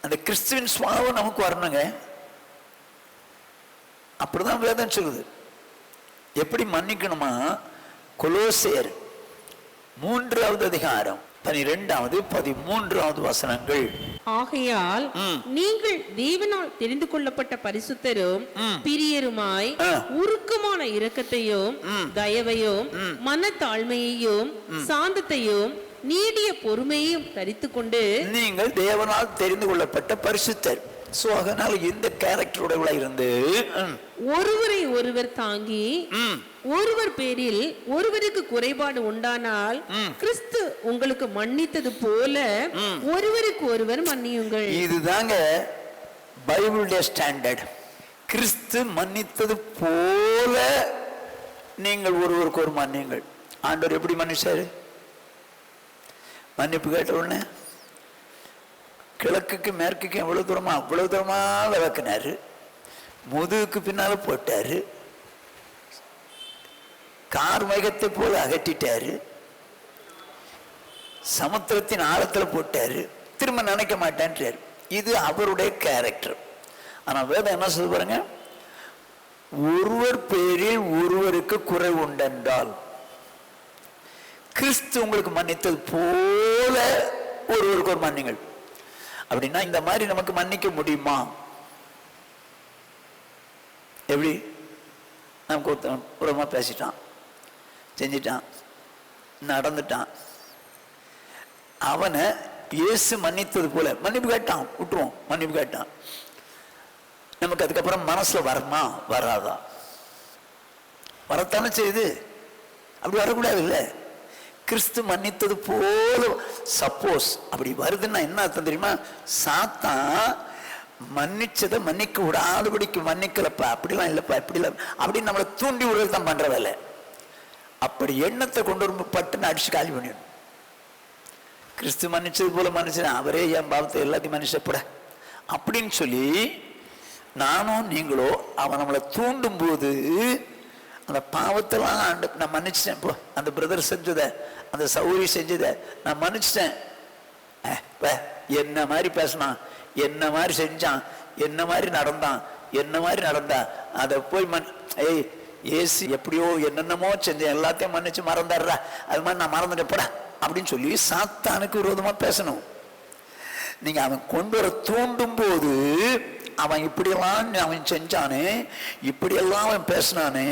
அந்த கிறிஸ்துவின் சுவாபம் நமக்கு வரணுங்க. அப்படிதான் வேதம் சொல்லுது. எப்படி மன்னிக்கணுமா? கொலோசையர் 3வது அதிகாரம் 12வது 13வது வசனங்கள். ஆகையால் நீங்கள் தேவனால் தெரிந்து கொள்ளப்பட்ட பரிசுத்தரும் பிரியருமாய் உருக்கமான இரக்கத்தையும் தயவையும் மனத்தாழ்மையையும் சாந்தத்தையும் நீடிய பொறுமையையும் தரித்துக் கொண்டு நீங்கள் தேவனால் தெரிந்து கொள்ளப்பட்ட பரிசுத்தர். சோ அதனால இந்த கேரக்டரோட இருந்து ஒருவரை ஒருவர் தாங்கி ஒருவர் பேரில் ஒருவருக்கு குறைபாடு உண்டானால் கிறிஸ்து உங்களுக்கு மன்னித்தது போல ஒருவருக்கு ஒருவர் மன்னியுங்கள். இதுதாங்க பைபிளுடைய ஸ்டாண்டர்ட். கிறிஸ்து மன்னித்தது போல நீங்கள் ஒருவருக்கு ஒரு மன்னியுங்கள். ஆண்டவர் எப்படி மன்னிச்சாரு? மன்னிப்பு கேட்ட உடனே கிழக்குக்கு மேற்குக்கு எவ்வளவு தூரமா அவ்வளவு தூரமா விளக்குனாரு, முதுகுக்கு பின்னால போட்டாரு, கார் மேகத்தை போல அகற்றிட்டாரு, சமுத்திரத்தின் ஆழத்துல போட்டாரு, திரும்ப நினைக்க மாட்டேன்றார். இது அவருடைய கேரக்டர். ஆனா வேதம் என்ன சொல்ல பாருங்க, ஒருவர் பேரில் ஒருவருக்கு குறை உண்டென்றால் கிறிஸ்து உங்களுக்கு மன்னித்தது போல ஒருவருக்கு ஒரு மன்னிங்கள். அப்படின்னா இந்த மாதிரி நமக்கு மன்னிக்க முடியுமா? எப்படி? நமக்கு ஒருத்தன் பேசிட்டான், செஞ்சிட்டான், நடந்துட்டான், அவனை இயேசு மன்னித்தது போல மன்னிப்பு கேட்டான், விட்டுருவோம், மன்னிப்பு கேட்டான். நமக்கு அதுக்கப்புறம் மனசுல வருமா வராதா? வரத்தானே செய்யுது. அப்படி வரக்கூடாது இல்லை. கிறிஸ்து மன்னித்தது போல சப்போஸ் அப்படி வருதுன்னா என்ன அர்த்தம் தெரியுமா? சாத்தான் மன்னிச்சதை மன்னிக்க விடாதபடிக்கு மன்னிக்கலப்பா, அப்படிலாம் இல்லப்பா, இப்படி இல்லை அப்படின்னு நம்மளை தூண்டி விடுறது தான் பண்ற வேலை. அப்படி எண்ணத்தை கொண்டு வரும் பட்டுன்னு அடிச்சு காலி பண்ணிடணும். கிறிஸ்து மன்னிச்சது போல மன்னிச்சு அவரே என் பாவத்தை எல்லாத்தையும் மன்னிச்சப்பட அப்படின்னு சொல்லி நானும் நீங்களோ அவன் நம்மளை தூண்டும் போது அந்த பாவத்தெல்லாம் நான் மன்னிச்சிட்டேன், இப்போ அந்த பிரதர் செஞ்சதை, அந்த சௌரி செஞ்சதை நான் மன்னிச்சிட்டேன். என்ன மாதிரி பேசினான், என்ன மாதிரி செஞ்சான், என்ன மாதிரி நடந்தான், என்ன மாதிரி நடந்தா அதை போய் ஏசு எப்படியோ என்னென்னமோ செஞ்சேன், எல்லாத்தையும் மன்னிச்சு மறந்துடுறா, அது மாதிரி நான் மறந்துட்டேப்படா அப்படின்னு சொல்லி சாத்தானுக்கு விரோதமா பேசணும். நீங்க அவன் கொண்டு வர தூண்டும் போது அவன் இப்படியெல்லாம் அவன் செஞ்சானே, இப்படியெல்லாம் அவன் பேசினானே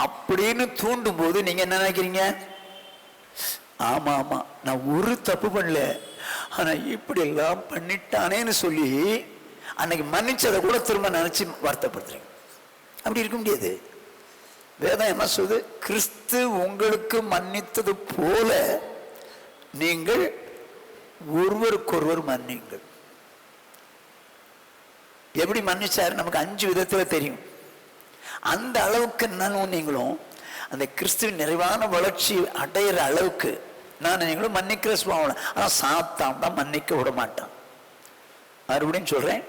அப்படின்னு தூண்டும் போது நீங்க என்ன நினைக்கிறீங்க? ஆமா ஆமா நான் ஒரு தப்பு பண்ணல, ஆனா இப்படி எல்லாம் பண்ணிட்டானேன்னு சொல்லி அன்னைக்கு மன்னிச்சதை கூட திரும்ப நினைச்சு வருத்தப்படுத்துறீங்க. அப்படி இருக்க முடியாது. வேதம் என்ன சொல்லுது? கிறிஸ்து உங்களுக்கு மன்னித்தது போல நீங்கள் ஒருவருக்கொருவர் மன்னிங்கள். எப்படி மன்னிச்சாரு நமக்கு 5 விதத்துல தெரியும். அந்த அளவுக்கு நானும் நீங்களும் அந்த கிறிஸ்துவின் நிறைவான வளர்ச்சி அடையிற அளவுக்கு நான் நீங்களும் மன்னிக்கிற சுபாவம். ஆனா சாத்தான் தான் மன்னிக்க விட மாட்டான். மறுபடியும் சொல்றேன்,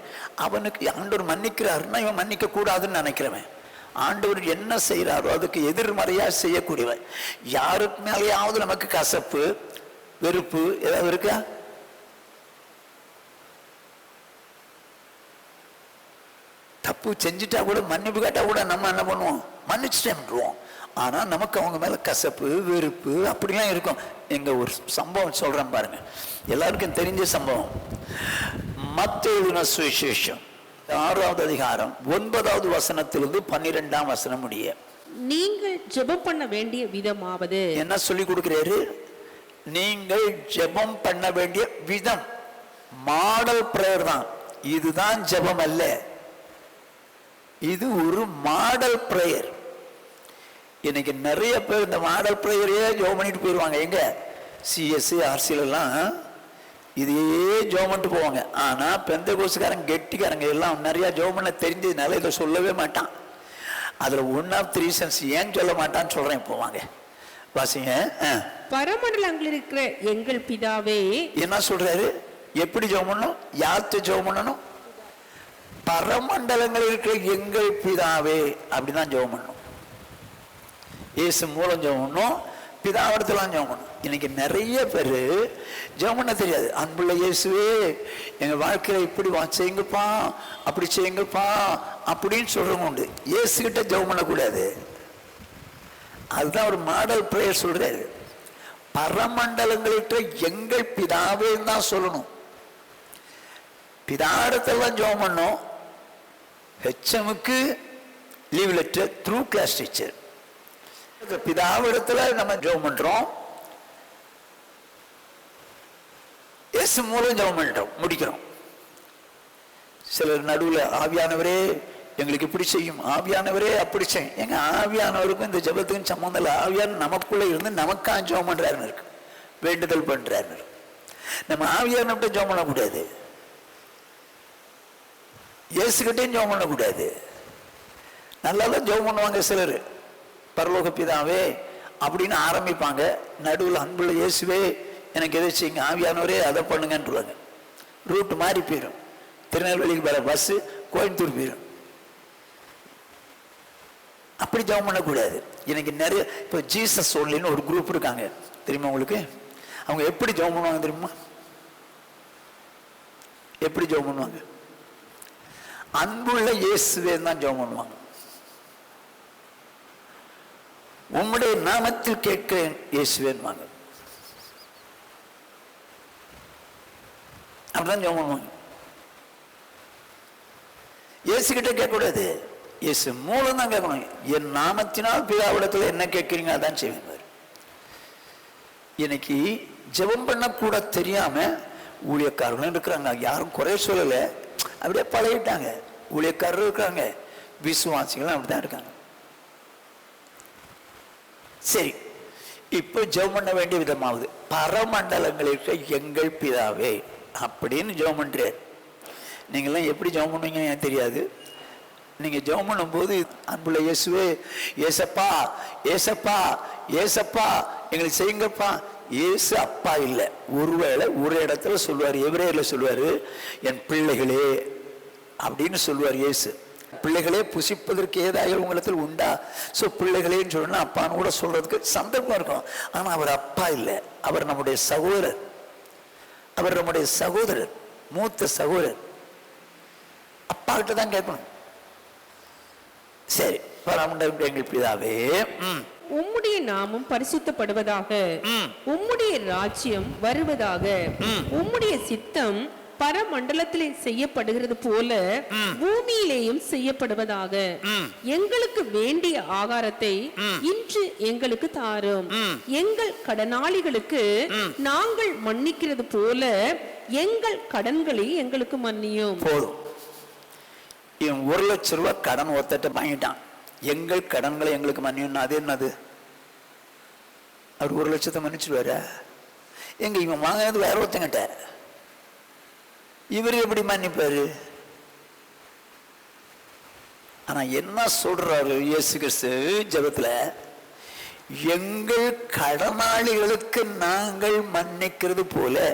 அவனுக்கு ஆண்டவர் மன்னிக்கிறாருன்னா இவன் மன்னிக்க கூடாதுன்னு நினைக்கிறவன். ஆண்டவர் என்ன செய்யறாரோ அதுக்கு எதிர்மறையா செய்யக்கூடியவன். யாருக்கு மேலேயாவது நமக்கு கசப்பு வெறுப்பு ஏதாவது இருக்கா? தப்பு செஞ்சுட்டா கூட மன்னிப்பு கேட்டா கூட நம்ம என்ன பண்ணுவோம்? மன்னிச்சுட்டேன்ருவோம். ஆனா நமக்கு அவங்க மேல கசப்பு வெறுப்பு அப்படிலாம் இருக்கும். எங்க ஒரு சம்பவம் சொல்றேன் பாருங்க, எல்லாருக்கும் தெரிஞ்ச சம்பவம். மத்தேயு சுவிசேஷம் 6வது அதிகாரம் 9வது வசனத்திலிருந்து 12ஆம் வசனம் முடிய நீங்கள் ஜெபம் பண்ண வேண்டிய விதமாவது என்ன சொல்லி கொடுக்கிறாரு? நீங்கள் ஜெபம் பண்ண வேண்டிய விதம். மாடல் பிரேயர் தான். இதுதான் ஜெபம் அல்ல, இது ஒரு மாடல் பிரேயர். இன்னைக்கு நிறைய பேர் இந்த மாடல் பிரேயரையே ஜெபம் பண்ணிட்டு போயிடுவாங்க. எங்க சிஎஸ்சி ஆர்சில எல்லாம் இதையே ஜெபம் பண்ணிட்டு போவாங்க. ஆனா பெந்தகோஸ்துக்காரங்க கெட்டிக்காரங்க எல்லாம் நிறைய ஜெபம் பண்ண தெரிஞ்சதுனால இதை சொல்லவே மாட்டான். அதுல 1 of the reasons ஏன் சொல்ல மாட்டான்னு சொல்றேன். போவாங்க வாசிங்க. பரமண்டலங்கள் இருக்கிற எங்கள் பிதாவே என்ன சொல்றாரு? எப்படி ஜெபம் பண்ணணும்? யார்கிட்ட ஜெபம் பண்ணணும்? பரமண்டலங்கள் இருக்கிற எங்கள் பிதாவே அப்படிதான் ஜெபம் பண்ணணும். இயேசு மூலம் ஜெபம் பண்ணணும், பிதாவிடத்தெல்லாம் ஜெபம் பண்ணணும். இன்னைக்கு நிறைய பேரு ஜெபம் பண்ண தெரியாது. அன்புள்ள இயேசுவே எங்க வாழ்க்கையில இப்படி செய்யுங்கப்பா, அப்படி செய்யுங்கப்பா அப்படின்னு சொல்றவங்க உண்டு. இயேசு கிட்ட ஜெபம் பண்ணக்கூடாது. அதுதான் ஒரு மாடல் பிரேயர் சொல்றாரு. பரமண்டலங்களிட்ட எங்கள் பிதாவே தான் சொல்லணும். பிதாடத்தெல்லாம் ஜெபம் பண்ணோம். ஹெச்எம்க்கு leave letter through class teacher. பிதாவிடத்துல நம்ம ஜெபம் பண்றோம், இயேசு மூலம் ஜெபம் பண்றோம், முடிக்கிறோம். சிலர் நடுவில் ஆவியானவரே எங்களுக்கு இப்படி செய்யும், ஆவியானவரே அப்படி செய்யும். எங்க ஆவியானவருக்கும் இந்த ஜெபத்துக்கும் சம்பந்தம் இல்லை. ஆவியான நமக்குள்ள இருந்து நமக்கா ஜெபம் பண்றாருன்னு இருக்கு, வேண்டுதல் பண்றாருன்னு இருக்கு. நம்ம ஆவியான ஜெபம் பண்ணக்கூடாது, இயேசுகிட்டையும் ஜெபம் பண்ணக்கூடாது. நல்லாதான் ஜெபம் பண்ணுவாங்க சிலர். பரலோக பிதாவே அப்படின்னு ஆரம்பிப்பாங்க, நடுவில் அன்புள்ள இயேசுவே எனக்கு எதை செய்யுங்க, ஆவியானவரே அதை பண்ணுங்கன்றுவாங்க. ரூட் மாறி போயிடும். திருநெல்வேலிக்கு வேற பஸ் கோயம்புத்தூர் போயிடும். அப்படி ஜெபம் பண்ணக்கூடாது. எனக்கு நிறைய இப்போ ஜீசஸ் ஒன்லின்னு ஒரு குரூப் இருக்காங்க தெரியுமா உங்களுக்கு? அவங்க எப்படி ஜெபம் பண்ணுவாங்க தெரியுமா? எப்படி ஜெபம் பண்ணுவாங்க? அன்புள்ள இயேசுவே தான் ஜெபம் பண்ணுவாங்க. உம்முடைய நாமத்தில் கேட்கிறேன் இயேசுவேன்வாங்க. அப்படிதான் ஜெபம் பண்ணுவாங்க. இயேசு கிட்ட கேட்கக்கூடாது, இயேசு மூலம் தான் கேட்கணும். என் நாமத்தினால் பிதாவிடத்தில் என்ன கேட்கிறீங்க அதான் செய்வேன். இன்னைக்கு ஜெபம் பண்ண கூட தெரியாம ஊழியக்காரர்களும் இருக்கிறாங்க. யாரும் குறை சொல்லல, அப்படியே பழகிட்டாங்க. ஊழியக்காரரும் இருக்காங்க, விசுவாசிகளும் அப்படிதான் இருக்காங்க. சரி, இப்போ ஜெபம் பண்ண வேண்டிய விதமாவது பரமண்டலங்களுக்கு எங்கள் பிதாவே அப்படின்னு ஜெபம் பண்றார். நீங்களாம் எப்படி ஜெபம் பண்ணுவீங்க எனக்கு தெரியாது. நீங்க ஜெபம் பண்ணும்போது அன்புள்ள இயேசுவே, ஏசப்பா ஏசப்பா ஏசப்பா எங்களுக்கு செய்யுங்கப்பா. இயேசு அப்பா இல்லை. ஒருவேளை ஒரு இடத்துல சொல்லுவார், எபிரேயர்ல சொல்லுவாரு, என் பிள்ளைகளே அப்படின்னு சொல்லுவார் இயேசு. பிள்ளைகளே புசிப்பதற்கு ஏதாவது உங்களிடத்தில் உண்டா? ஸோ பிள்ளைகளேன்னு சொல்லணும்னா அப்பான்னு கூட சொல்றதுக்கு சந்தர்ப்பம் இருக்கும். ஆனா அவர் அப்பா இல்லை, அவர் நம்முடைய சகோதரர். அவர் நம்முடைய சகோதரர், மூத்த சகோதரர். அப்பா கிட்ட தான் கேட்கணும். சரி, பரமண்டலம் எங்கள் பிதாவே, உம்முடைய நாமம் பரிசுத்தப்படுவதாக, உம்முடைய ராஜ்யம் வருவதாக, உம்முடைய சித்தம் பரமண்டலத்திலே செய்யப்படுகிறது போல பூமியிலேயும் செய்யப்படுவதாக. எங்களுக்கு வேண்டிய ஆகாரத்தை இன்று எங்களுக்கு தாரும். எங்கள் கடனாளிகளுக்கு நாங்கள் மன்னிக்கிறது போல எங்கள் கடன்களை எங்களுக்கு மன்னியும். போதும். இவன் 1 லட்சம் ரூபாய் கடன் ஒருத்தட்ட வாங்கிட்டான். எங்கள் கடன்களை எங்களுக்கு மன்னியும். அது என்னது? அவர் 1 லட்சத்தை மன்னிச்சிருவாரு. எங்க இவன் வாங்கினது வேற ஒருத்தங்கிட்ட, இவர் எப்படி மன்னிப்பாரு? ஆனா என்ன சொல்றாரு இயேசு கிறிஸ்து ஜெபத்துல? எங்கள் கடனாளிகளுக்கு நாங்கள் மன்னிக்கிறது போல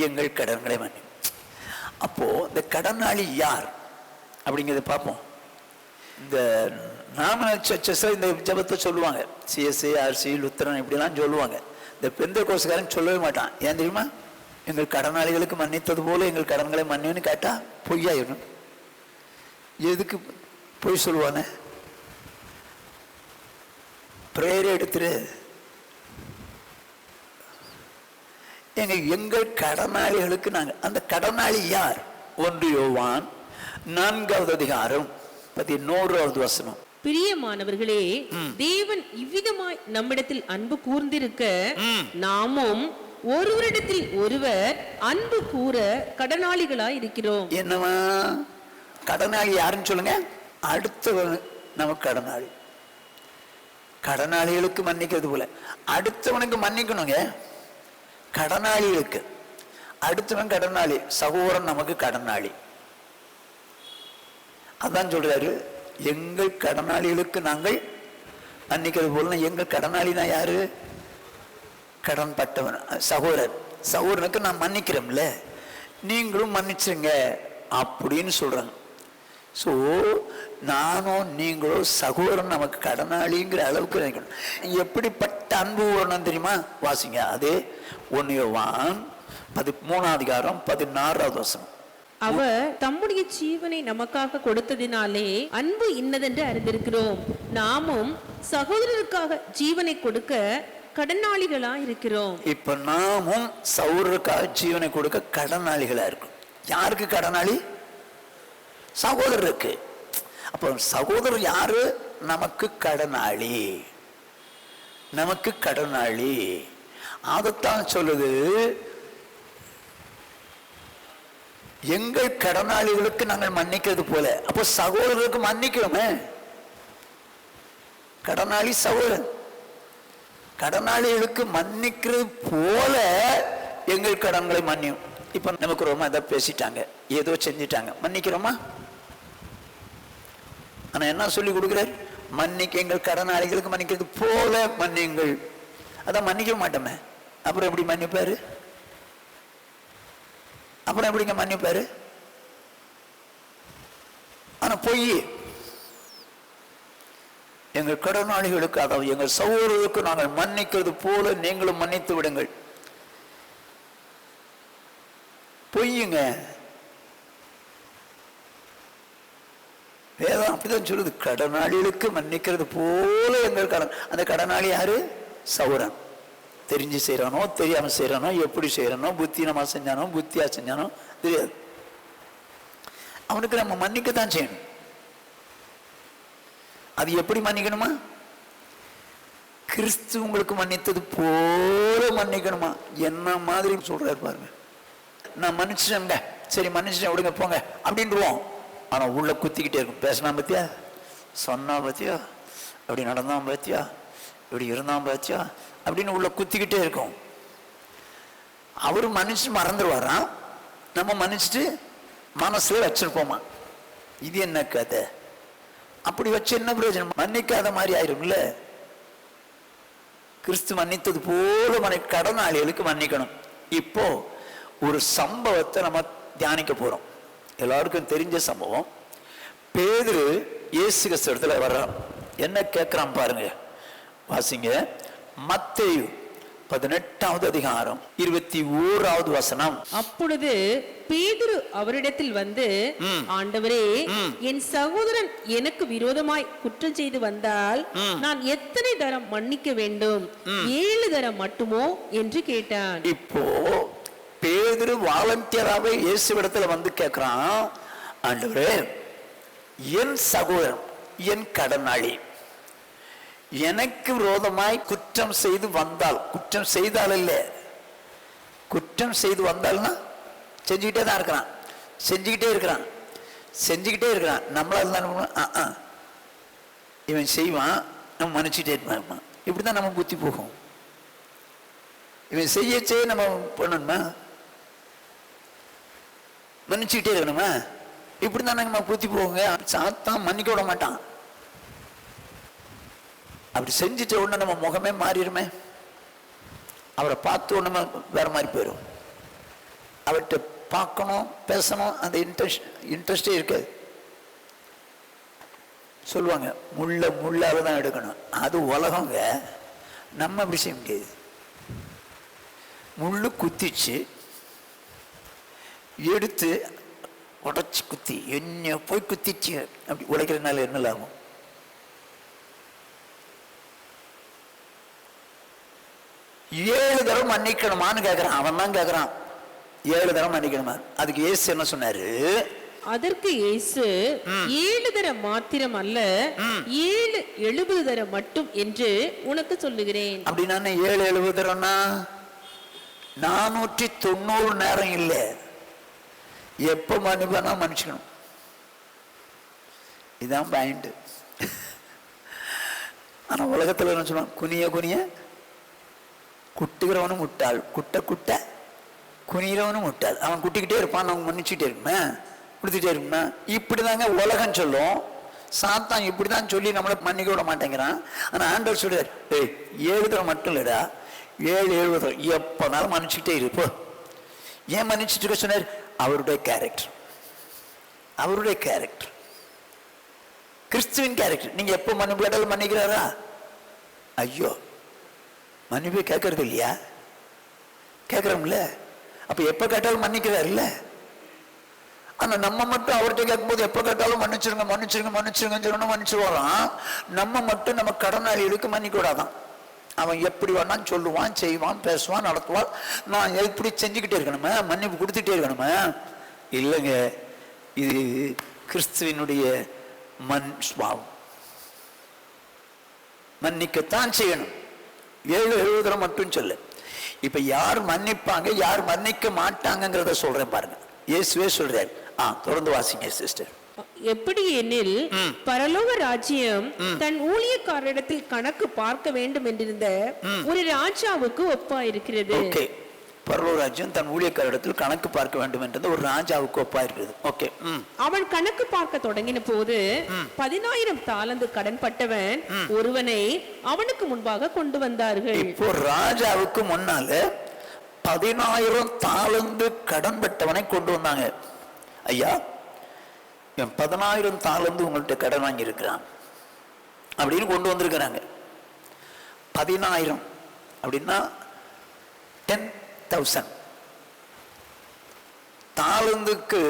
எங்கள் கடன்களை மன்னி. அப்போ இந்த கடனாளி யார் அப்படிங்கிறத பார்ப்போம். இந்த நாமினல் சர்ச்சஸ்ல இந்த ஜெபத்தை சொல்லுவாங்க. சிஎஸ்ஐ, ஆர்சி, லுத்தரன் இப்படிலாம் சொல்லுவாங்க. இந்த பெந்தெகோஸ்துக்காரன் சொல்லவே மாட்டான். ஏன் தெரியுமா? எங்கள் கடனாளிகளுக்கு மன்னித்தது போல எங்கள் கடன்களை மன்னின்னு கேட்டா பொய்யாயிரும். எதுக்கு பொய் சொல்லுவானே? பிரேயர் எடுத்துரு. எங்கள் கடனாளிகளுக்கு நாங்க, அந்த கடனாளி யார்? 1 யோவான் 4வது அதிகாரம் 11வது வசனம். பிரியமானவர்களே, தேவன் இவ்விதமாய் நம்மிடத்தில் அன்பு கூர்ந்திருக்க நாமும் ஒருவரிடத்தில் ஒருவர் அன்பு கூற கடனாளிகளாய் இருக்கிறோம். என்னவா கடனாளி யாருன்னு சொல்லுங்க? அடுத்தவன் நமக்கு கடனாளி. கடனாளிகளுக்கு மன்னிக்கிறது போல அடுத்தவனுக்கு மன்னிக்கணுங்க. கடனாளிகளுக்கு அடுத்தவன் கடனாளி, சகோதரன் நமக்கு கடனாளி. அதான் சொல்றாரு, எங்கள் கடனாளிகளுக்கு நாங்கள் மன்னிக்கிறது போல. எங்கள் கடனாளினா யாரு? கடன் பட்டவன், சகோதரன். சகோதரனுக்கு நான் மன்னிக்கிறோம்ல, நீங்களும் மன்னிச்சுங்க அப்படின்னு சொல்றாங்க. ஸோ நானும் நீங்களும் சகோதரன் நமக்கு கடனாளிங்கிற அளவுக்கு நினைக்கணும். எப்படிப்பட்ட அன்பு வரணும் தெரியுமா? வாசிங்க. அதே 1 யோவான் 13வது அதிகாரம் 16வது வசனம். அவர் தம்முடைய ஜீவனை நமக்காக கொடுத்ததினாலே அன்பு இன்னதென்று அறிந்திருக்கிறோம். நாமும் சகோதரருக்காக ஜீவனை கொடுக்க கடனாளிகளா இருக்கிறோம். இப்ப நாமும் சகோதரருக்காக ஜீவனை கொடுக்க கடனாளிகளா இருக்கும். யாருக்கு கடனாளி? சகோதரருக்கு. அப்ப சகோதரர் யாரு? நமக்கு கடனாளி. நமக்கு கடனாளி. அதைத்தான் சொல்லுது, எங்கள் கடனாளிகளுக்கு நாங்கள் மன்னிக்கிறது போல. அப்போ சகோதரருக்கு மன்னிக்கிறோமே. கடனாளி சகோதரன். கடனாளிகளுக்கு மன்னிக்கிறது போல எங்கள் கடன்களை மன்னியும். இப்ப நமக்கு ரொம்ப இதை பேசிட்டாங்க, ஏதோ செஞ்சிட்டாங்க, மன்னிக்கிறோமா? ஆனா என்ன சொல்லி கொடுக்கிறார்? மன்னிக்க, எங்கள் கடனாளிகளுக்கு மன்னிக்கிறது போல மன்னியுங்கள். அதான் மன்னிக்க மாட்டோமே, அப்புறம் எப்படி மன்னிப்பாரு? அப்புறம் எப்படிங்க மன்னிப்பாரு? ஆனா பொய். எங்கள் கடனாளிகளுக்கு, அதாவது எங்கள் சகோதரருக்கு நாங்கள் மன்னிக்கிறது போல நீங்களும் மன்னித்து விடுங்கள். பொய்யுங்க. அப்படிதான் சொல்லுது, கடனாளிகளுக்கு மன்னிக்கிறது போல எங்கள் கடன். அந்த கடனாளி யாரு? சௌரன். தெரிஞ்சு செய்யறானோ தெரியாம செய்யறானோ, எப்படி செய்யறானோ, புத்தினமா செஞ்சானோ புத்தியா செஞ்சானோ தெரியாது, அவனுக்கு நம்ம மன்னிக்கத்தான் செய்யணும். அது எப்படி மன்னிக்கணுமா? கிறிஸ்து உங்களுக்கு மன்னித்தது போல மன்னிக்கணுமா? என்ன மாதிரி சொல்றாரு பாருங்க. நான் மன்னிச்சிட்டேங்க, சரி மன்னிச்சிட்டேன் விடுங்க போங்க அப்படின்டுவோம். ஆனா உள்ள குத்திக்கிட்டே இருக்கும். பேசினா பத்தியா, சொன்னா பத்தியா, அப்படி நடந்தான் பத்தியா, இப்படி இருந்தான் பத்தியா அப்படின்னு உள்ள குத்திக்கிட்டே இருக்கும். அவரு மன்னிச்சு மறந்துடுவாராம், நம்ம மன்னிச்சுட்டு மனசுல வச்சிருப்போமா. இது என்ன கதை? அப்படி வச்சு என்ன பிரயோஜனம்? மன்னிக்காத மாதிரி ஆயிரும்ல. கிறிஸ்து மன்னித்தது போல கடனாளிகளுக்கு மன்னிக்கணும். இப்போ ஒரு சம்பவத்தை நம்ம தியானிக்க போறோம். எல்லாருக்கும் தெரிஞ்ச சம்பவம். பேதுரு இயேசு கிறிஸ்துவிடத்துல வர்றான். என்ன கேட்கிறான் பாருங்க, வாசிங்க. மத்தேயு 18வது அதிகாரம் 21வது வசனம். அப்பொழுது பேதுரு அவரிடத்தில் வந்து, ஆண்டவரே, என் சகோதரன் எனக்கு விரோதமாய் குற்றம் செய்து வந்தால் நான் எத்தனை தரம் மன்னிக்க வேண்டும்? 7 தரம் மட்டுமோ என்று கேட்டான். இப்போ பேதுரு வாலண்டியராகவே இயேசுவிடத்துல வந்து கேட்கிறான், ஆண்டவரே, என் சகோதரன், என் கடனாளி எனக்கு விரோதமாய் குற்றம் செய்து வந்தால், குற்றம் செய்தால் இல்ல, குற்றம் செய்து வந்தால்னா செஞ்சுக்கிட்டே தான் இருக்கிறான், செஞ்சுக்கிட்டே இருக்கிறான். நம்மளால இவன் செய்வான், நம்ம மன்னிச்சுட்டே இருப்பான். இப்படிதான் நம்ம புத்தி போகும். இவன் செய்ய நம்ம பண்ணணுமா, மன்னிச்சுக்கிட்டே இருக்கணுமா, இப்படிதான் நம்ம புத்தி போகுங்க. சாத்தான் மன்னிக்க விட மாட்டான். அப்படி செஞ்சுட்ட உடனே நம்ம முகமே மாறிடுமே, அவரை பார்த்து உடனே வேற மாதிரி போயிடும். அவர்கிட்ட பார்க்கணும், பேசணும், அந்த இன்ட்ரெஸ்டே இருக்காது. சொல்லுவாங்க முள்ளால தான் எடுக்கணும். அது உலகங்க, நம்ம அப்படி செய்ய முடியாது. முள்ளு குத்திச்சு எடுத்து உடச்சி குத்தி என்ன போய் குத்திச்சு அப்படி உடைக்கிறதுனால என்ன லாபம்? ஏழு தரம் மன்னிக்கணுமான்னு கேட்கிறான். அவன் தான் கேட்கிறான், 7 தரம் மன்னிக்கணுமா? அதுக்கு இயேசு என்ன சொன்னாரு? அதற்கு இயேசு 7 தரம் மாத்திரம் அல்ல, 7 70 தரம் மட்டும் என்று உனக்கு சொல்லுகிறேன். அப்படின்னா 7 70 தரம்னா 490 நேரம் இல்லை. எப்ப மன்னிப்பானா மன்னிச்சுக்கணும். இதுதான் பாயிண்ட். ஆனா உலகத்துல என்ன சொல்லுவான்? குனிய குனிய குட்டுகிறவனும் முட்டாள், குட்ட குனிகிறவனும் முட்டாள். அவன் குட்டிக்கிட்டே இருப்பான், அவன் மன்னிச்சுட்டே இருக்குமே, கொடுத்துட்டே இருக்குமே. இப்படிதாங்க உலகம் சொல்லும். சாத்தான் இப்படிதான் சொல்லி நம்மளை மன்னிக்க விட மாட்டேங்கிறான். ஆனா ஆண்டவர் சொல்றார், 7 தரம் மட்டும் இல்லடா, 7 70 தரம் எப்பனாலும் மன்னிச்சுட்டே இருப்போ. ஏன் மன்னிச்சுட்டு இருக்க சொன்னார்? அவருடைய கேரக்டர், கிறிஸ்துவின் கேரக்டர். நீங்க எப்போ மன்னிப்பு கேட்டாலும் மன்னிக்கிறாரா? ஐயோ, மன்னிப்பே கேட்கறது இல்லையா? கேட்கிறோம்ல. அப்ப எப்ப கேட்டாலும் மன்னிக்கிறாருல்ல. ஆனா நம்ம மட்டும் அவர்கிட்ட கேட்கும்போது எப்ப கேட்டாலும் மன்னிச்சிருங்க சொல்லணும், மன்னிச்சிருவாராம். நம்ம மட்டும் நம்ம கடனாளிகளுக்கு மன்னிக்க விடாதான். அவன் எப்படி வேணான்னு சொல்லுவான், செய்வான், பேசுவான், நடத்துவான். நான் எப்படி செஞ்சுக்கிட்டே இருக்கணுமே, மன்னிப்பு கொடுத்துட்டே இருக்கணுமே? இல்லைங்க, இது கிறிஸ்துவினுடைய சுபாவம். மன்னிக்கத்தான் செய்யணும். 7 70 தரம் மட்டும் சொல்லு. இப்ப யார் மன்னிப்பாங்க, யார் மன்னிக்க மாட்டாங்கிறத சொல்றேன் பாருங்க. இயேசுவே சொல்றாரு. தொடர்ந்து வாசிங்க சிஸ்டர். எப்படி எனில், பரலோக ராஜ்யம் தன் ஊழியக்காரரிடத்தில் கணக்கு பார்க்க வேண்டும் என்றிருந்த ஒரு ராஜாவுக்கு ஒப்பாயிருக்கிறது. பரலோக ராஜ்யம் தன் ஊழியக்காரரிடத்தில் கணக்கு பார்க்க வேண்டும் என்றது ஒரு ராஜாவுக்கு ஒப்பாயிருக்கிறது. ஓகே. அவன் கணக்கு பார்க்க தொடங்கின போது 10,000 தாலந்து கடன் பட்டவன் ஒருவனை அவனுக்கு முன்பாக கொண்டு வந்தார்கள். இப்போ ராஜாவுக்கு முன்னால 10,000 தாலந்து கடன் பட்டவனை கொண்டு வந்தாங்க. ஐயா, 10,000 தாலந்து உங்கள்கிட்ட கடன் வாங்கி இருக்கிறான் அப்படின்னு கொண்டு வந்திருக்கிறாங்க. 10,000 அப்படின்னா 10,000 தாலந்துக்கு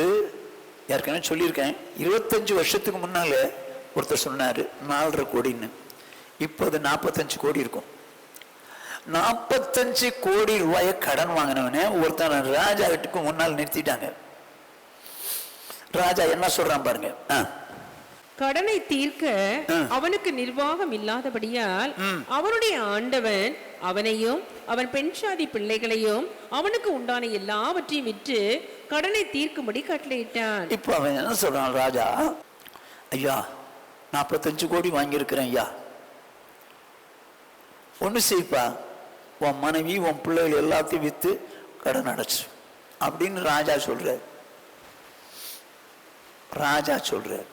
ஏற்கனவே சொல்லியிருக்கேன். 25 வருஷத்துக்கு முன்னால ஒருத்தர் சொன்னாரு 4.5 கோடின்னு. இப்போ அது 45 கோடி இருக்கும். 45 கோடி ரூபாயை கடன் வாங்கினவனே ஒருத்தன் ராஜா வீட்டுக்கு முன்னால் நிறுத்திட்டாங்க. ராஜா என்ன சொல்றான் பாருங்க. கடனை தீர்க்க அவனுக்கு நிர்வாகம் இல்லாதபடியால் அவனுடைய ஆண்டவன் அவனையும் அவன் பெண்சாதி பிள்ளைகளையும் அவனுக்கு உண்டான எல்லாவற்றையும் விற்று கடனை தீர்க்கும்படி கட்டளையிட்டான். இப்போ அவன் என்ன சொல்றான் ராஜா, ஐயா 45 கோடி வாங்கியிருக்கிறேன் ஐயா, ஒன்று செய்ப்பா, உன் மனைவி உன் பிள்ளைகள் எல்லாத்தையும் விற்று கடன் அடைச்சு அப்படின்னு ராஜா சொல்றார். ராஜா சொல்றார்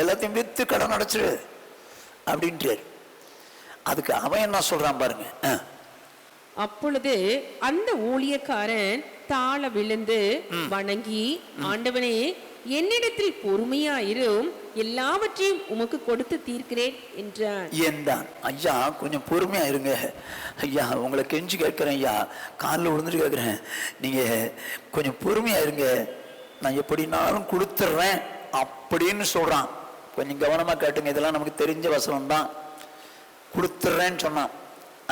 எல்லாத்தையும் விற்று கடன் அடைச்சிரு அப்படின்றார். அதுக்கு அவன் என்ன சொல்றான் பாருங்க. அப்பொழுது அந்த ஊழியக்காரன் தாழ விழுந்து வணங்கி, ஆண்டவனே என்னிடத்தில் பொறுமையாயிரும், எல்லாவற்றையும் உமக்கு கொடுத்து தீர்க்கிறேன் என்றான். ஐயா கொஞ்சம் பொறுமையா இருங்க ஐயா, உங்களை கெஞ்சி கேட்கிறேன் ஐயா, காலில் விழுந்துட்டு கேட்கிறேன், நீங்க கொஞ்சம் பொறுமையா இருங்க, நான் எப்படினாலும் கொடுத்துட்றேன் அப்படின்னு சொல்றான். கொஞ்சம் கவனமா கேட்டுங்க, இதெல்லாம் நமக்கு தெரிஞ்ச வசனம் தான். கொடுத்துட்றேன்னு சொன்னான்.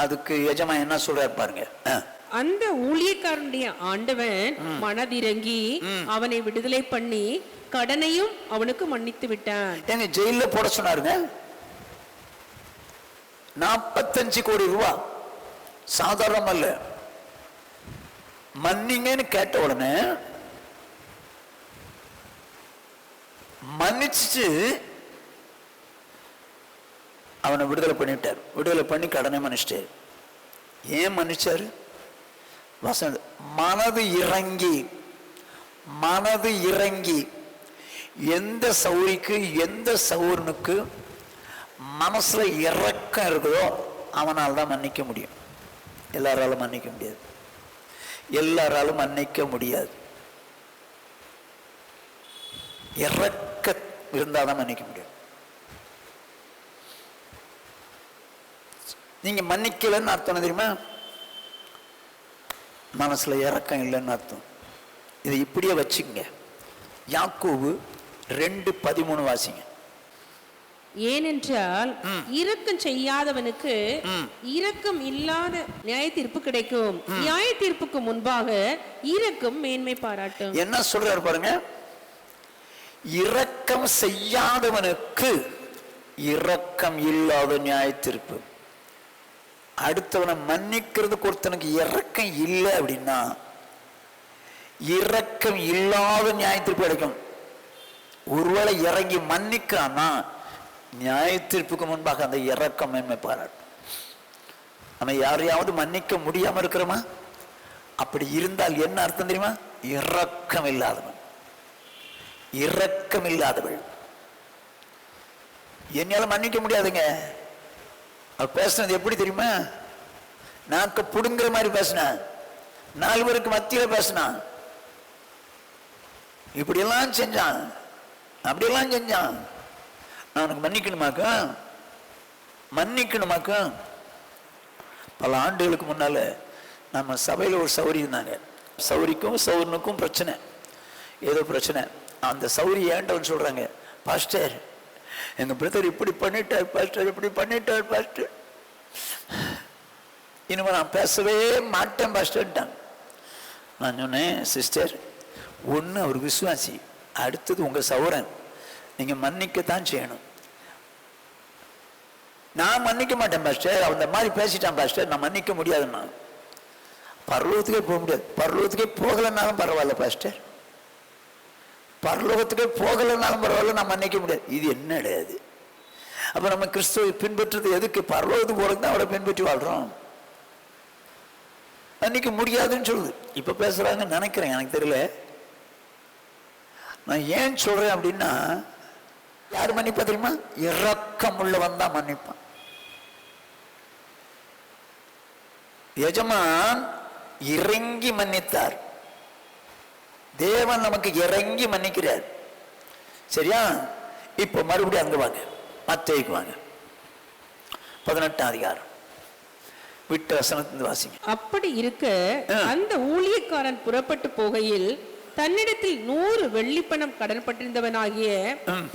அதுக்கு எஜமா என்ன சொல்றாரு பாருங்க. அந்த ஊழியக்காரனுடைய ஆண்டவன் மனதிறங்கி அவனை விடுதலை பண்ணி கடனையும் அவனுக்கு மன்னித்து விட்டான். எங்க ஜெயில போட சொன்னாருங்க. 45 கோடி ரூபாய் சாதாரணம் அல்ல. மன்னிங்கன்னு கேட்ட உடனே மன்னிச்சு அவனை விடுதலை பண்ணிவிட்டார். விடுதலை பண்ணி கடனை மன்னிச்சிட்டாரு. ஏன் மன்னிச்சாரு? மனது இறங்கி, மனது இறங்கி, எந்த சௌரிக்கு எந்த சௌரனுக்கு மனசுல இறக்கம் இருக்குதோ அவனால் தான் மன்னிக்க முடியும். எல்லாராலும் மன்னிக்க முடியாது. எல்லாராலும் மன்னிக்க முடியாது. இறக்க இருந்தாதான் மன்னிக்க முடியும். நீங்க மன்னிக்கலன்னு அர்த்தம் தெரியுமா? மனசுல இறக்கம் இல்லைன்னு அர்த்தம். இதை இப்படியே வச்சுக்கங்க. யாக்கோபு 2:13 வாசிங்க. ஏனென்றால் இரக்கம் செய்யாதவனுக்கு இரக்கம் இல்லாத நியாய தீர்ப்பு கிடைக்கும், நியாய தீர்ப்புக்கு முன்பாக இரக்கம் மேன்மை பாராட்டும். என்ன சொல்றாரு பாருங்க. இரக்கம் செய்யாதவனுக்கு இரக்கம் இல்லாத நியாய தீர்ப்பு. அடுத்தவனை மன்னிக்கிறதுக்கு ஒருத்தனுக்கு இரக்கம் இல்லை அப்படின்னா இரக்கம் இல்லாத நியாய தீர்ப்பு கிடைக்கும். ஒருவேளை இறங்கி மன்னிக்கானா நியாய தீர்ப்புக்கு முன்பாக அந்த இரக்கம் மேன்மை பாராட்டும். நம்ம யாரையாவது மன்னிக்க முடியாம இருக்கிறோமா? அப்படி இருந்தால் என்ன அர்த்தம் தெரியுமா? இரக்கம் இல்லாதவன், இரக்கம் இல்லாதவள். என்னால மன்னிக்க முடியாதுங்க. அவ பேசுனது எப்படி தெரியுமா? நாக்க புடுங்குற மாதிரி பேசினா, 4 பேருக்கு மத்தியில பேசினா, இப்படியெல்லாம் செஞ்சான், அப்படியெல்லாம் செஞ்சான். நான் உனக்கு மன்னிக்கணுமாக்கா? மன்னிக்கணுமாக்கா? பல ஆண்டுகளுக்கு முன்னால நம்ம சபையில் ஒரு சௌரி இருந்தாங்க. சௌரிக்கும் சௌரனுக்கும் பிரச்சனை, ஏதோ பிரச்சனை. அந்த சௌரி ஏண்டவன் சொல்றாங்க, பாஸ்டர் எங்க பிரதர் இப்படி பண்ணிட்டார் பாஸ்டர், இப்படி பண்ணிட்டார் பாஸ்டர், இனிமே நான் பேசவே மாட்டேன் பாஸ்டர்ட்டாங்க. நான் சொன்னேன், சிஸ்டர் ஒன்று அவர் விசுவாசி, அடுத்தது உங்க சௌரன், நீங்க மன்னிக்கத்தான் செய்யணும். நான் மன்னிக்க மாட்டேன் பாஸ்டர், அந்த மாதிரி பேசிட்டான் பாஸ்டர், நான் மன்னிக்க முடியாதுன்னா பரலோகத்துக்கே போக முடியாது. பரலோகத்துக்கே போகலன்னாலும் பரவாயில்ல பாஸ்டர், பரலோகத்துக்கே போகலன்னாலும் பரவாயில்ல, நான் மன்னிக்க முடியாது. இது என்ன கிடையாது. அப்ப நம்ம கிறிஸ்துவை பின்பற்றுறது எதுக்கு? பரலோகத்துக்கு போறதுக்கு தான் அவரை பின்பற்றி வாழ்றோம். மன்னிக்க முடியாதுன்னு சொல்லுது. இப்ப பேசுறாங்க நினைக்கிறேன், எனக்கு தெரியல. நான் ஏன் சொல்றேன் அப்படின்னா, யாரு மன்னிப்பா தெரியுமா? இரக்கம் உள்ளவன் தான் மன்னிப்பான். எஜமான் இறங்கி மன்னித்தார். தேவன் நமக்கு இறங்கி மன்னிக்கிறார். சரியா? இப்ப மறுபடியும் அங்க வாங்க, மத்தேயுக்கு வாங்க, 18ஆம் அதிகாரம் விட்ட வசனத்திலிருந்து வாசிங்க. அப்படி இருக்க அந்த ஊழியக்காரன் புறப்பட்டு போகையில் தன்னிடத்தில் 100 வெள்ளிப்பணம் கடன்பட்டிருந்தவனாகிய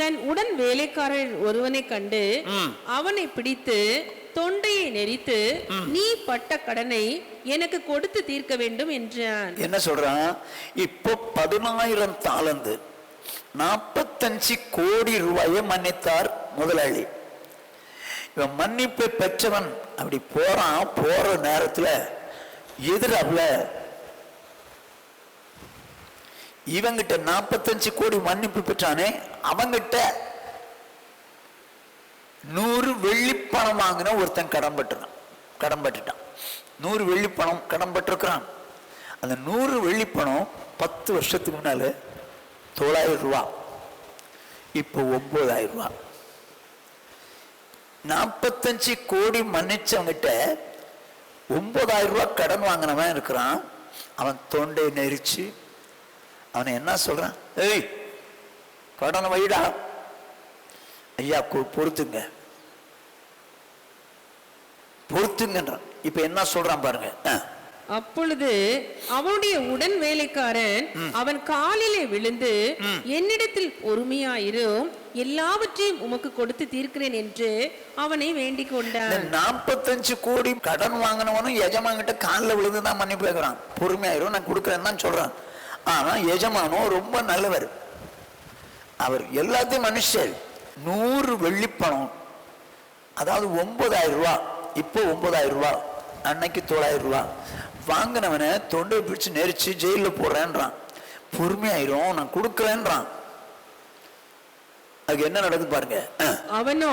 தன் உடன் வேலைக்காரர் ஒருவனை கண்டு அவனை பிடித்து தொண்டையை நெரித்து, நீ பட்ட கடனை எனக்கு கொடுத்து தீர்க்க வேண்டும் என்றான். என்ன சொல்றான்? இப்போ 10,000 தாலந்து 45 கோடி ரூபாயை மன்னித்தார் முதலாளி. இவன் மன்னிப்பை பெற்றவன் அப்படி போறான். போற நேரத்துல எதிராப்ல இவங்கிட்ட 45 கோடி மன்னிப்பு பெற்றானே, அவங்கிட்ட 100 வெள்ளிப்பணம் வாங்கின ஒருத்தன் கடன் பட்டுட்டான். 100 வெள்ளிப்பணம் கடன் பட்டிருக்கிறான். அந்த 100 வெள்ளிப்பணம் 10 வருஷத்துக்கு முன்னால 9,000 ரூபா, இப்போ 9,000 ரூபா. 45 கோடி மன்னிச்சவங்கிட்ட 9,000 ரூபா கடன் வாங்கினவன் இருக்கிறான். அவன் தொண்டை நெரிச்சு அவனை என்ன சொல்றான்? ஏய், கடனை வைடா, ஐயா பொறுத்துங்கன்றான். இப்ப என்ன சொல்றான் பாருங்க. அப்பொழுது அவனுடைய உடன் வேலைக்காரன் அவன் காலிலே விழுந்து, என்னிடத்தில் பொறுமையாயிரும், எல்லாவற்றையும் உமக்கு கொடுத்து தீர்க்கிறேன் என்று அவனை வேண்டிக் கொண்டான். 45 கோடி கடன் வாங்கினவனும் எஜமான்கிட்ட காலில் விழுந்துதான் மன்னிப்பு கேட்கிறான். பொறுமையாயிரும், நான் கொடுக்குறேன்னு தான் சொல்றான். ஆனா எஜமானோ ரொம்ப நல்லவர். அவர் எல்லாத்தையும் மனுஷர். 100 வெள்ளிப்பணம், அதாவது 9,000 ரூபா, இப்போ 9,000 ரூபா, அன்னைக்கு 9,000 ரூபா வாங்கினவனை தொண்டை பிடிச்சு நெரிச்சு ஜெயிலில் போடுறேன்றான். பொறுமையாயிரும், நான் கொடுக்குறேன்றான். அதுக்கு என்ன நடக்குது பாருங்க. அவனோ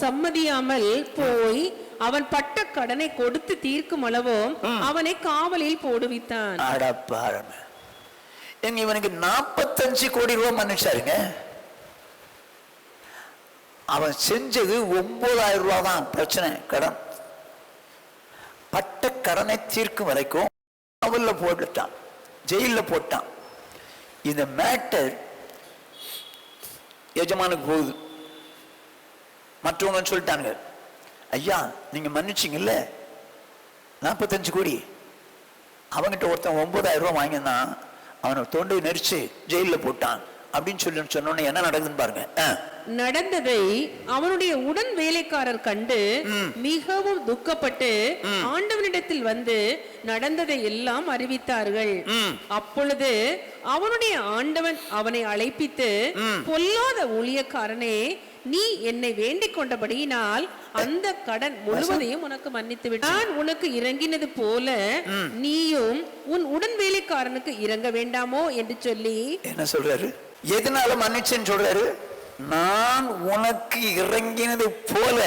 சம்மதியாமல் போய் அவன் பட்ட கடனை கொடுத்து தீர்க்கும் அளவும் அவனை காவலில் போடுவித்தான். எங்க இவனுக்கு 45 கோடி ரூபாய் மன்னிச்சாருங்க. அவன் செஞ்சது 9,000 ரூபாய் தான் பிரச்சனை. கடன் பட்ட கடனை தீர்க்கும் வரைக்கும் காவல்ல போட்டுட்டான், ஜெயில போட்டான். இந்த மேட்டர் எஜமானுக்கு போகுது. மற்றவங்க சொல்லிட்டாங்க, ஐயா நீங்க மன்னிச்சிங்கல்ல 45 கோடி, அவங்கிட்ட ஒருத்தன் 9,000 ரூபாய் வாங்கினான், அவனை தொண்டை நெரிச்சு ஜெயில போட்டான் அப்படின்னு சொல்லி சொன்னோன்னு என்ன நடக்குதுன்னு பாருங்க. நடந்ததை அவனுடைய உடன் வேலைக்காரர் கண்டு மிகவும் துக்கப்பட்டு ஆண்டவனிடத்தில் வந்து நடந்ததை எல்லாம் அறிவித்தார்கள். அப்பொழுது அவனுடைய ஆண்டவன் அவனை அழைப்பித்து, பொல்லாத ஊழியக்காரனே, நீ என்னை வேண்டிக் கொண்டபடியினால் அந்த கடன் முழுவதையும் உனக்கு மன்னித்து விட்டேன். நான் உனக்கு இறங்கினது போல நீயும் உன் உடன் வேலைக்காரனுக்கு இறங்க வேண்டாமோ என்று சொல்லி என்ன சொல்றாரு? எதனால மன்னிச்சேன்னு சொல்றாரு? நான் உனக்கு இறங்கினது போல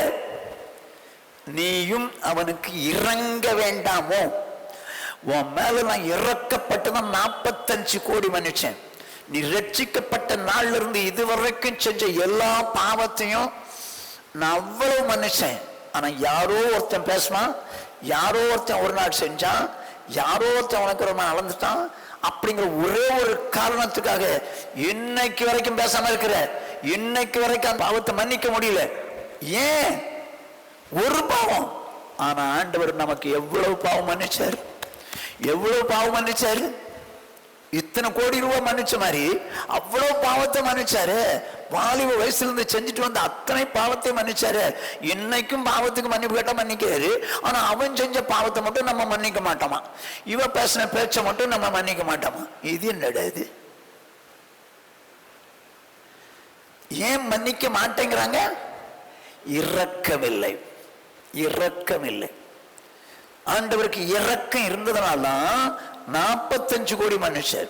நீயும் அவனுக்கு இறங்க வேண்டாமோ? உன் மேல நான் இறக்கப்பட்டதான் 45 கோடி மன்னிச்சேன். நீ ரட்சிக்கப்பட்ட நாள்ல இருந்து இதுவரைக்கும் செஞ்ச எல்லா பாவத்தையும் நான் அவ்வளவு மன்னிச்சேன். ஆனா யாரோ ஒருத்தன் பேசுவான், யாரோ ஒருத்தன் ஒரு நாள் செஞ்சான், யாரோ ஒருத்தன் உனக்கு ரொம்ப அளந்துட்டான் அப்படிங்கிற ஒரே ஒரு காரணத்துக்காக இன்னைக்கு வரைக்கும் பேசாம இருக்கிற, இன்னைக்கு வரைக்கும் அந்த பாவத்தை மன்னிக்க முடியல. ஏன்? ஒரு பாவம். ஆனா ஆண்டவர் நமக்கு எவ்வளவு பாவம் மன்னிச்சாரு, எவ்வளவு பாவம் மன்னிச்சாரு. இத்தனை கோடி ரூபாய் மன்னிச்ச மாதிரி அவ்வளவு பாவத்தை மன்னிச்சாரு. வாலிப வயசுல இருந்து செஞ்சுட்டு வந்த அத்தனை பாவத்தை மன்னிச்சாரு. இன்னைக்கும் பாவத்துக்கு மன்னிப்பு கேட்டா மன்னிக்கிறாரு. ஆனா அவன் செஞ்ச பாவத்தை மட்டும் நம்ம மன்னிக்க மாட்டோமா, இவ பேசின பேச்சை மட்டும் நம்ம மன்னிக்க மாட்டோமா? இது என்னடா இது? ஏன் மன்னிக்க மாட்டேங்கிறாங்க? இரக்கமில்லை, இரக்கமில்லை. ஆண்டவருக்கு இரக்கம் இருந்ததுனால்தான் 45 கோடி மனுஷர்.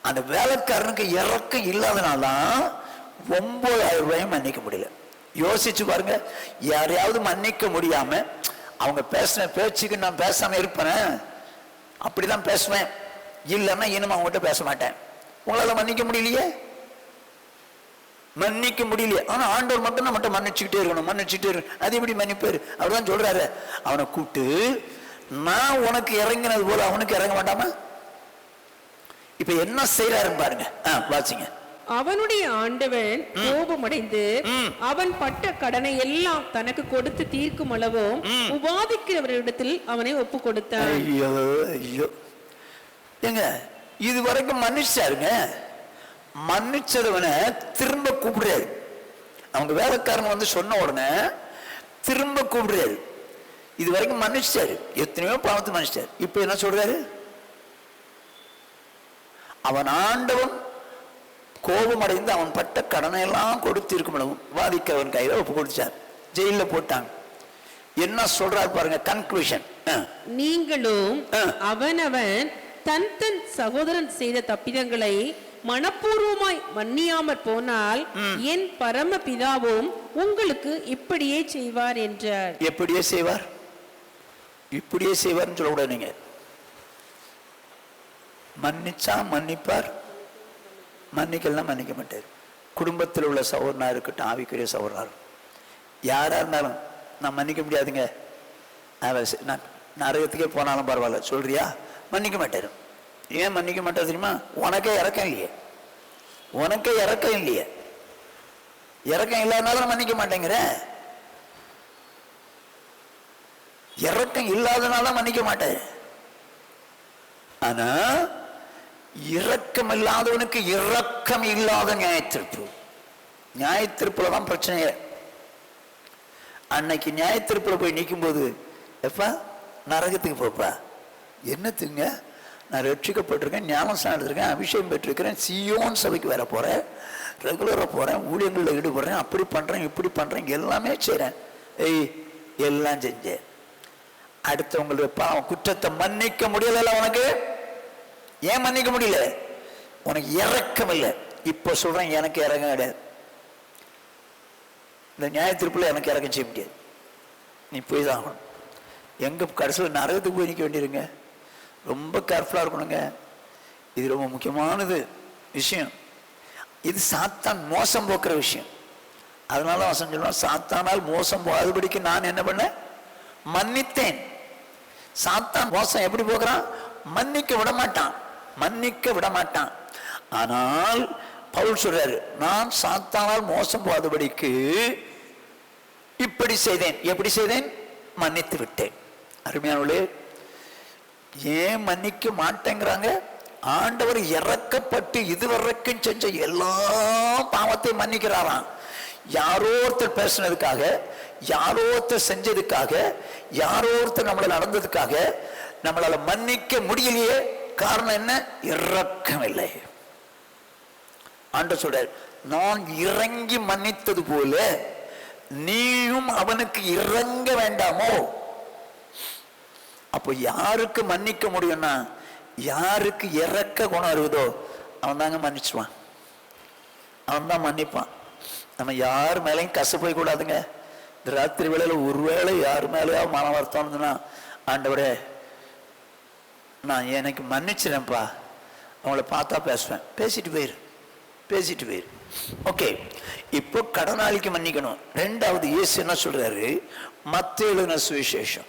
அந்த வேலைக்காரனுக்கு இறக்கம் இல்லாதனால்தான் 9,000 ரூபாயும் மன்னிக்க முடியல. யோசிச்சு பாருங்க. யாரையாவது மன்னிக்க முடியாம அவங்க பேசின பேச்சுக்கு நான் பேசாம இருப்பேன், அப்படிதான் பேசுவேன், இல்லைன்னா இனிமே அவங்ககிட்ட பேச மாட்டேன். உங்களால மன்னிக்க முடியலையே, மன்னிக்க முடியலையே. ஆனா ஆண்டவர் மட்டும் நம்ம மட்டும் மன்னிச்சுக்கிட்டே இருக்கணும், மன்னிச்சுட்டே இருக்கணும். அது எப்படி மன்னிப்பாரு? அவர்தான் சொல்றாரு, அவனை கூப்பிட்டு நான் உனக்கு இறங்கினது போல அவனுக்கு இறங்க மாட்டாமா? இப்ப என்ன செய்யறாரு பாருங்க, வாசிங்க. அவனுடைய ஆண்டவன் கோபமடைந்து அவன் பட்ட கடனை எல்லாம் தனக்கு கொடுத்து தீர்க்கும் அளவும் உபாதிக்கிறவரிடத்தில் அவனை ஒப்பு கொடுத்தான். ஐயோ ஐயோ, எங்க இது வரைக்கும் மன்னிச்சாருங்க. மன்னிச்சதவனை திரும்ப கூப்பிடுறாரு. அவங்க வேலைக்காரங்க வந்து சொன்ன உடனே திரும்ப கூப்பிடுறாரு. இது வரைக்கும் மன்னிச்சாரு, எத்தனையோ பாவத்தை மன்னிச்சாரு. இப்ப என்ன சொல்றாரு? அவன் ஆண்டவன் கோபம் அடைந்து அவன் பட்ட கடனை எல்லாம் கொடுத்து இருக்கும் வாதிக்கிறவன் கையில ஒப்பு கொடுத்தார். ஜெயில போட்டாங்க. என்ன சொல்றாரு பாருங்க, கன்க்ளூஷன். நீங்களும் அவனவன் தன் தன் சகோதரன் செய்த தப்பிதங்களை மனப்பூர்வமாய் மன்னியாமற் போனால் என் பரம பிதாவும் உங்களுக்கு இப்படியே செய்வார் என்றார். எப்படியே செய்வார்? இப்படியே செய்வார்னு சொல்லக்கூடாது. நீங்க மன்னிச்சா மன்னிப்பார், மன்னிக்கலாம் மன்னிக்க மாட்டார். குடும்பத்தில் உள்ள சகோதரனா இருக்கட்டும், ஆவிக்குரிய சகோதரர் யாரா இருந்தாலும் நான் மன்னிக்க முடியாதுங்க, நான் நரகத்துக்கே போனாலும் பரவாயில்ல சொல்றியா, மன்னிக்க மாட்டாரு. ஏன் மன்னிக்க மாட்டார் தெரியுமா? உனக்கே இறக்கம் இல்லையே, உனக்கே இறக்கம் இல்லையே. இறக்கம் இல்லாதனால மன்னிக்க மாட்டேங்கிற, இறக்கம் இல்லாதனால மன்னிக்க மாட்டாரு. ஆனா இரக்கம் இல்லாதவனுக்கு இரக்கம் இல்லாத நியாயத்தீர்ப்பு. நியாயத்தீர்ப்புல தான் பிரச்சனையே. அன்னைக்கு நியாயத்தீர்ப்புல போய் நிற்கும் போது, எப்பா நரகத்துக்கு போப்பா, என்னத்துங்க நான் ரட்சிக்கப்பட்டிருக்கேன், ஞானஸ்நானம் எடுத்திருக்கேன், அபிஷேகம் பெற்றிருக்கிறேன், சியோன் சபைக்கு வேற போறேன், ரெகுலரா போறேன், ஊழியங்களில் ஈடுபடுறேன், அப்படி பண்றேன் இப்படி பண்றேன், எல்லாமே செய்றேன், எல்லாம் செஞ்சேன். அடுத்தவங்களுடைய பாவம் குற்றத்தை மன்னிக்க முடியல. உனக்கு ஏன் மன்னிக்க முடியல? உனக்கு இறக்கம் இல்லை. இப்ப சொல்றேன், எனக்கு இறக்கம் கிடையாது. இந்த நியாயத்தீர்ப்புல எனக்கு இறக்கம் செய்ய முடியாது. நீ போய் தான் ஆகணும். எங்க கடைசியில் நரகத்துக்கு போய் நிற்க வேண்டியிருங்க. ரொம்ப கேர்ஃபுல்லா இருக்கணுங்க. இது ரொம்ப முக்கியமானது விஷயம். இது சாத்தான் மோசம் போக்குற விஷயம். அதனால வசனம் சொல்லுவான், சாத்தானால் மோசம் போகாதபடிக்கு நான் என்ன பண்ண மன்னித்தேன். சாத்தான் மோசம் எப்படி போகிறான்? மன்னிக்க விட மாட்டான், மன்னிக்க விட மாட்டான். ஆனால் பவுல் சொல்றாரு, நான் சாத்தானால் மோசம் போகாதபடிக்கு இப்படி செய்தேன். எப்படி செய்தேன்? மன்னித்து விட்டேன். அருமையானவர்களே, ஏன் மன்னிக்க மாட்டேங்கிறாங்க? ஆண்டவர் இறக்கப்பட்டு இதுவரைக்கும் செஞ்ச எல்லா பாவத்தையும் மன்னிக்கிறாராம். யாரோ ஒருத்தர் பேசினதுக்காக, யாரோ ஒருத்தர் செஞ்சதுக்காக, யாரோ ஒருத்தர் நம்மள நடந்ததுக்காக நம்மளால மன்னிக்க முடியலையே. காரணம் என்ன? இரக்கம் இல்லை. ஆண்டவர் சொல்றார், நான் இறங்கி மன்னித்தது போல நீயும் அவனுக்கு இறங்க வேண்டாமோ? அப்போ யாருக்கு மன்னிக்க முடியும்னா, யாருக்கு இறக்க குணம் இருக்குதோ அவன் தாங்க மன்னிச்சுவான், அவன் தான் மன்னிப்பான். நம்ம யார் மேலையும் கசப்போய் கூடாதுங்க. இந்த ராத்திரி வேளையில ஒருவேளை யார் மேலேயா மன வருத்தம் இருந்ததுன்னா, ஆண்டவரே நான் எனக்கு மன்னிச்சிடேன்ப்பா, அவங்கள பார்த்தா பேசுவேன், பேசிட்டு போயிரு, பேசிட்டு போயிரு. ஓகே, இப்போ கடனாளிக்கு மன்னிக்கணும். ரெண்டாவது இயேசு என்ன சொல்றாரு? மத்தேயு எழுதின சுவிசேஷம்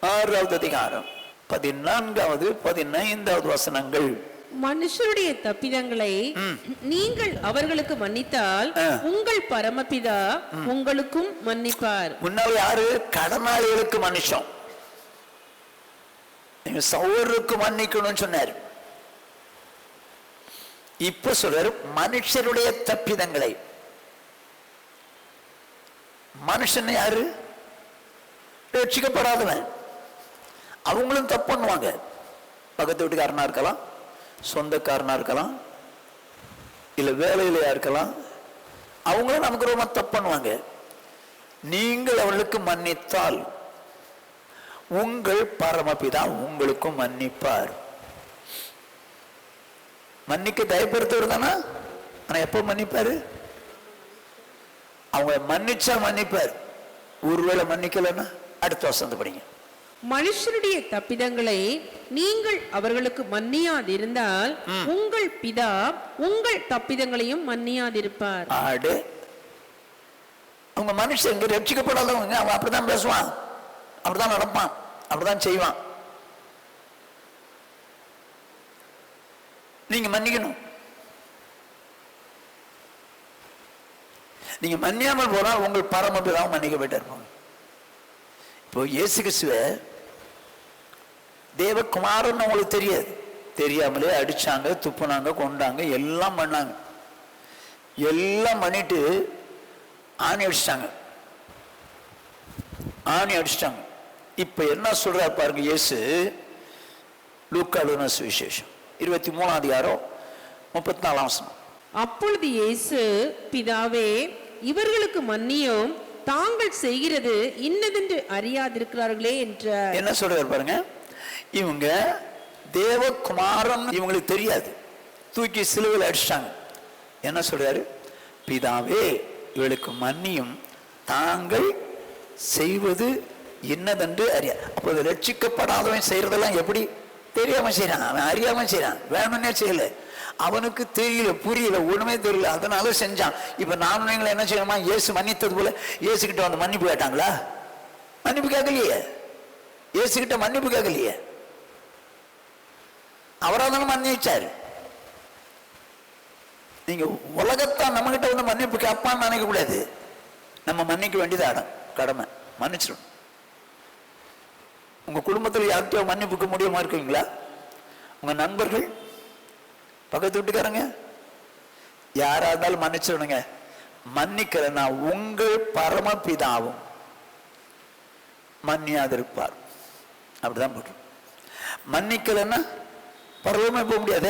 6வது அதிகாரம் 14வது 15வது வசனங்கள். மனுஷருடைய தப்பிதங்களை நீங்கள் அவர்களுக்கு மன்னித்தால் உங்கள் பரமபிதா உங்களுக்கும் மன்னிப்பார். முன்னாடி யாரு? கடனாளிகளுக்கு மன்னிச்சோம். நீங்க சகோதரருக்கு மன்னிக்கணும்னு சொன்னார். இப்ப சொல்றாரு மனுஷருடைய தப்பிதங்களை. மனுஷன் யாரு? ரட்சிக்கப்படாதவன். அவங்களும் தப்பு பண்ணுவாங்க. பக்கத்து வீட்டுக்காரனா இருக்கலாம், சொந்தக்காரனா இருக்கலாம், இல்ல வேலையிலையா இருக்கலாம், அவங்களும் நமக்கு ரொம்ப தப்பு பண்ணுவாங்க. நீங்கள் அவர்களுக்கு மன்னித்தால் உங்கள் பரமபிதா உங்களுக்கும் மன்னிப்பார். மன்னிக்க தயப்படுத்தவர் தானா? ஆனா எப்ப மன்னிப்பாரு? அவங்க மன்னிச்சா மன்னிப்பார். ஒருவேளை மன்னிக்கலன்னா அடுத்த வசனத்தை படிங்க. மனுஷருடைய தப்பிதங்களை நீங்கள் அவர்களுக்கு மன்னியாதிருந்தால் உங்கள் பிதா உங்கள் தப்பிதங்களையும் மன்னியாதிருப்பார். ஆடு அவங்க மனுஷங்க ரட்சிக்கப்படாதவங்க, அவன் அப்படிதான் பேசுவான், அப்படிதான் நடப்பான், அப்படிதான் செய்வான். நீங்க மன்னிக்கணும். நீங்க மன்னியாமல் போனால் உங்கள் பரமபிதாவும் மன்னிக்கப்பட்டு இருப்பாங்க. இப்போ இயேசு கிறிஸ்துவ தேவகுமாரன் உங்களுக்கு தெரியாது, தெரியாமலே அடிச்சாங்க, துப்புனாங்க, கொண்டாங்க, எல்லாம் பண்ணாங்க. எல்லாம் பண்ணிட்டு ஆணி அடிச்சிட்டாங்க. இப்ப என்ன சொல்றாரு பாருங்க இயேசு. லூக்கா எழுதின சுவிசேஷம் 23ஆம் அதிகாரம் 34ஆம் வசனம். அப்பொழுது இயேசு, பிதாவே, இவர்களுக்கு மன்னியும், தாங்கள் செய்கிறது இன்னதென்று அறியாதிருக்கிறார்களே என்றார். என்ன சொல்றாரு பாருங்க. இவங்க தேவகுமாரன் இவங்களுக்கு தெரியாது, தூக்கி சிலுவையில் அடிச்சிட்டாங்க. என்ன சொல்றாரு? பிதாவே, இவளுக்கு மன்னியும், தாங்கள் செய்வது என்னதென்று அறியா. அப்போது ரட்சிக்கப்படாதவன் செய்யறதெல்லாம் எப்படி? தெரியாம செய்யறான், அவன் அறியாம செய்யறான், வேணும்னே செய்யல, அவனுக்கு தெரியல, புரியல, ஒண்ணுமே தெரியல, அதனால செஞ்சான். இப்ப நானும் நீங்களும் என்ன செய்யணுமா? இயேசு மன்னித்தது போல இயேசு கிட்ட வந்து மன்னிப்பு கேட்டாங்களா? மன்னிப்பு கேட்கலையே. இயேசு கிட்ட மன்னிப்பு கேட்கலையே, அவராதான மன்னிச்சாரு. நீங்க உலகத்தான் நம்ம கிட்ட வந்து மன்னிப்பு கேட்பான்னு நினைக்க கூடாது. நம்ம மன்னிக்க வேண்டியது கடமை, மன்னிச்சிடும். உங்க குடும்பத்தில் யார்கிட்டயோ மன்னிப்புக்க முடியுமா இருக்கீங்களா? உங்க நண்பர்கள், பக்கத்து வீட்டுக்காரங்க, யாரா இருந்தாலும் மன்னிச்சிடணுங்க. மன்னிக்கிறேன்னா உங்கள் பரமபிதாவும் மன்னியாதிருப்பார். அப்படிதான் போட்டு. மன்னிக்கலன்னா பரலோகமே போக முடியாத,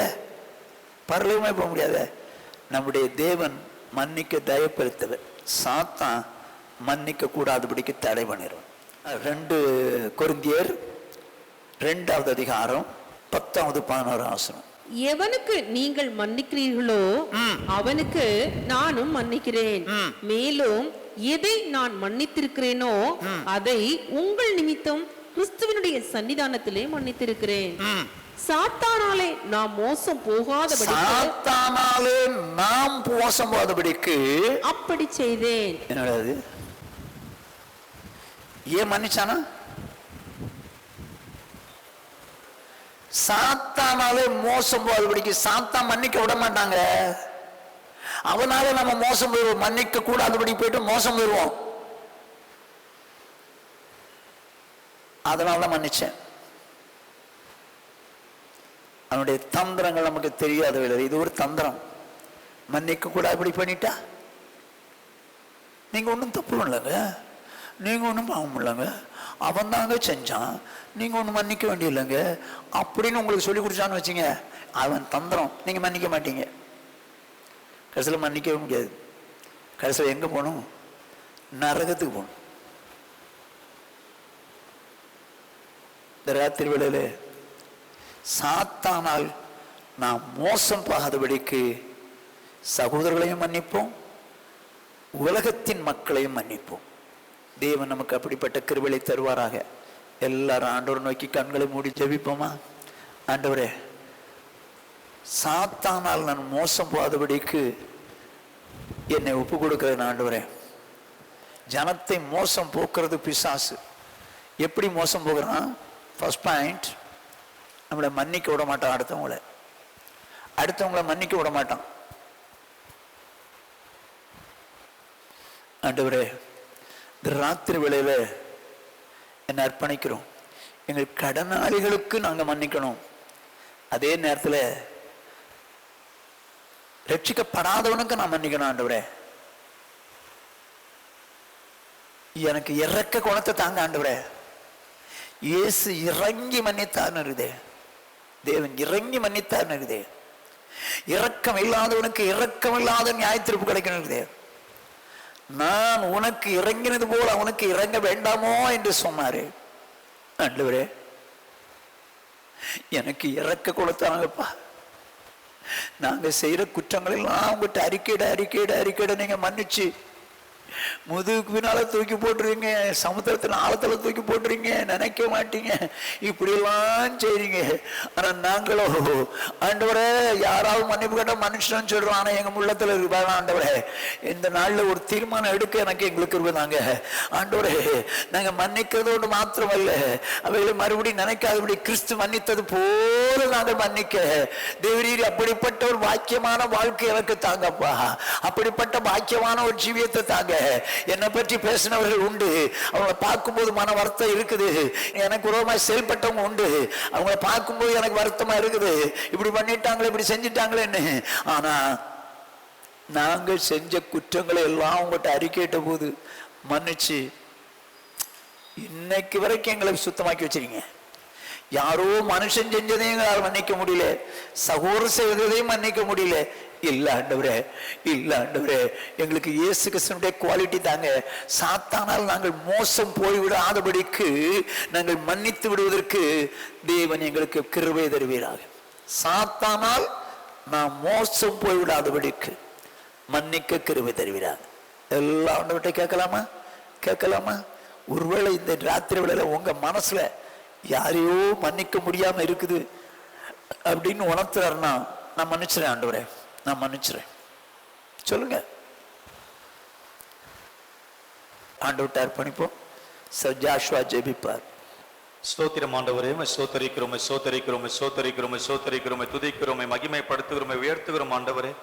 பரலோகமே போக முடியாத. நம்முடைய தேவன் மன்னிக்க தயப்படுத்தவர். சாத்தான் மன்னிக்க கூடாதபடிக்கு தடை பண்ணிடுவான். 2 கொரிந்தியர் 2ஆம் அதிகாரம் 10வது 11ஆம் வசனம். எவனுக்கு நீங்கள் மன்னிக்கிறீர்களோ அவனுக்கு நானும் மன்னிக்கிறேன். மேலும் எதை நான் மன்னித்திருக்கிறேனோ அதை உங்கள் நிமித்தம் கிறிஸ்துவினுடைய சன்னிதானத்திலே மன்னித்திருக்கிறேன். சாத்தானாலே நாம் மோசம் போகாதபடிக்கு அப்படி செய்தேன். என்னது? ஏன் மன்னிச்சானா? சாத்தானாலே மோசம் போகாதபடிக்கு. சாத்தான் மன்னிக்க விட மாட்டாங்க, அவனால நம்ம மோசம் போயிடுவோம். மன்னிக்க கூடாதபடி போயிட்டு மோசம் போயிடுவோம். அதனால தான் மன்னிச்சேன். அவனுடைய தந்திரங்கள் நமக்கு தெரியாதவில்லை. இது ஒரு தந்திரம். மன்னிக்க கூடாதபடி பண்ணிட்டா நீங்க ஒன்றும் தப்பு இல்லைங்க, நீங்க ஒன்றும் பாவம் இல்லைங்க, அவன் தாங்க செஞ்சான், நீங்க ஒன்றும் மன்னிக்க வேண்டியதில்லைங்க அப்படின்னு உங்களுக்கு சொல்லி கொடுத்தான்னு வச்சுங்க, அவன் தந்திரம். நீங்க மன்னிக்க மாட்டீங்க, கடைசியில் மன்னிக்கவே முடியாது. கடைசியில் எங்க போகணும்? நரகத்துக்கு போகணும். இந்த ராத்திரி வேளையில சாத்தானால் நாம் மோசம் போகாதபடிக்கு சகோதரர்களையும் மன்னிப்போம், உலகத்தின் மக்களையும் மன்னிப்போம். தேவன் நமக்கு அப்படிப்பட்ட கிருபையை தருவாராக. எல்லாரும் ஆண்டவரை நோக்கி கண்களை மூடி ஜெபிப்போமா? ஆண்டவரே, சாத்தானால் நான் மோசம் போகாதபடிக்கு என்னை ஒப்பு கொடுக்கிறேன். ஆண்டவரே, ஜனத்தை மோசம் போக்குறது பிசாசு. எப்படி மோசம் போகிறான்? ஃபர்ஸ்ட் பாயிண்ட், நம்மளை மன்னிக்க விட மாட்டான். அடுத்தவங்களை மன்னிக்க விட மாட்டான். ஆண்டவரே, இந்த ராத்திரி வேளையில என்ன அர்ப்பணிக்கிறோம். எங்கள் கடனாளிகளுக்கு நாங்க மன்னிக்கணும், அதே நேரத்தில் ரட்சிக்கப்படாதவனுக்கு நான் மன்னிக்கணும். ஆண்டவரே, எனக்கு இறக்க குணத்தை தாங்க. ஆண்டவரே, இயேசு இறங்கி மன்னித்தார்னு இருக்குதே, தேவன் இறங்கி மன்னித்தார்னு இருக்குதே. இரக்கம் இல்லாதவனுக்கு இரக்கம் இல்லாத நியாய தீர்ப்பு கிடைக்கணும் இருக்குதே. நான் உனக்கு இறங்கினது போல அவனுக்கு இறங்க வேண்டாமோ என்று சொன்னாரு. ஆண்டவரே, எனக்கு இறக்க கொடுத்தாங்கப்பா. நாங்க செய்யற குற்றங்கள் எல்லாம் உங்ககிட்ட அறிக்கையிட நீங்க மன்னிச்சு முதுகுக்கு பின்னால தூக்கி போட்டுறீங்க, சமுத்திரத்துல ஆழத்துல தூக்கி போட்டுறீங்க, நினைக்க மாட்டீங்க, இப்படி எல்லாம் செய்றீங்க. ஆனா நாங்களோ ஆண்டவரே, யாராவது மன்னிப்பு கேட்டா மனுஷன் சொல்றோம், ஆனா எங்க உள்ளத்துல இருக்கு. ஆண்டவரே, இந்த நாள்ல ஒரு தீர்மானம் எடுக்க எனக்கு எங்களுக்கு இருக்குதாங்க. ஆண்டவரே, நாங்க மன்னிக்கிறதோடு மாத்திரமல்ல, அவைகளை மறுபடியும் நினைக்காதபடி கிறிஸ்து மன்னித்தது போல நாங்கள் மன்னிக்க தேவரீர் அப்படிப்பட்ட ஒரு பாக்கியமான வாழ்க்கை எனக்கு தாங்கப்பா. அப்படிப்பட்ட பாக்கியமான ஒரு ஜீவியத்தை தாங்க. என்னை பற்றி பேசினவர்கள் உண்டு, அவங்கள பார்க்கும்போது மன வருத்தம் இருக்குது, எனக்கு உறவுமாய் செயல்பட்டவங்க உண்டு, அவங்கள பார்க்கும்போது எனக்கு வருத்தமா இருக்குது, இப்படி பண்ணிட்டாங்களே இப்படி செஞ்சிட்டாங்களேன்னு. ஆனா நாங்கள் செஞ்ச குற்றங்களை எல்லாம் உங்கள்கிட்ட அறிக்கையிட்ட போது மன்னிச்சு இன்னைக்கு வரைக்கும் எங்களை சுத்தமாக்கி வச்சிருக்கீங்க. யாரோ மனுஷன் செஞ்சதையும் எங்களால் மன்னிக்க முடியல, சகோதரர் செய்ததையும் மன்னிக்க முடியல. இல்ல ஆண்டவரே, இல்ல ஆண்டவரே, எங்களுக்கு இயேசு கிறிஸ்துவினுடைய குவாலிட்டி தாங்க. சாத்தானால் நாங்கள் மோசம் போய்விடாதபடிக்கு நாங்கள் மன்னித்து விடுவதற்கு தேவன் எங்களுக்கு கிருபை தருவீராக. சாத்தானால் நான் மோசம் போய்விடாதபடிக்கு மன்னிக்க கிருபை தருவீராக. எல்லாம் ஆண்டவர்கிட்ட கேட்கலாமா? கேட்கலாமா? ஒருவேளை இந்த ராத்திரி வேளையில உங்க மனசுல யாரையோ மன்னிக்க முடியாம இருக்குது அப்படின்னு உணர்த்துறாருன்னா, நான் மன்னிச்சிறேன் ஆண்டவரே, நான் மன்னிச்சிறேன் சொல்லுங்க. ஆண்டவர்கிட்ட அர்ப்பணிப்போம். ஜாஷுவா ஜெபிப்பார். ஸ்தோத்திரம் ஆண்டவரே, சோத்தரிக்கிறோம் சோத்தரிக்கிறோம் சோத்தரிக்கிறோம் சோத்தரிக்கிறோம் துதிக்கிறோம் மகிமைப்படுத்துகிறோம் உயர்த்துகிறோம் ஆண்டவரே.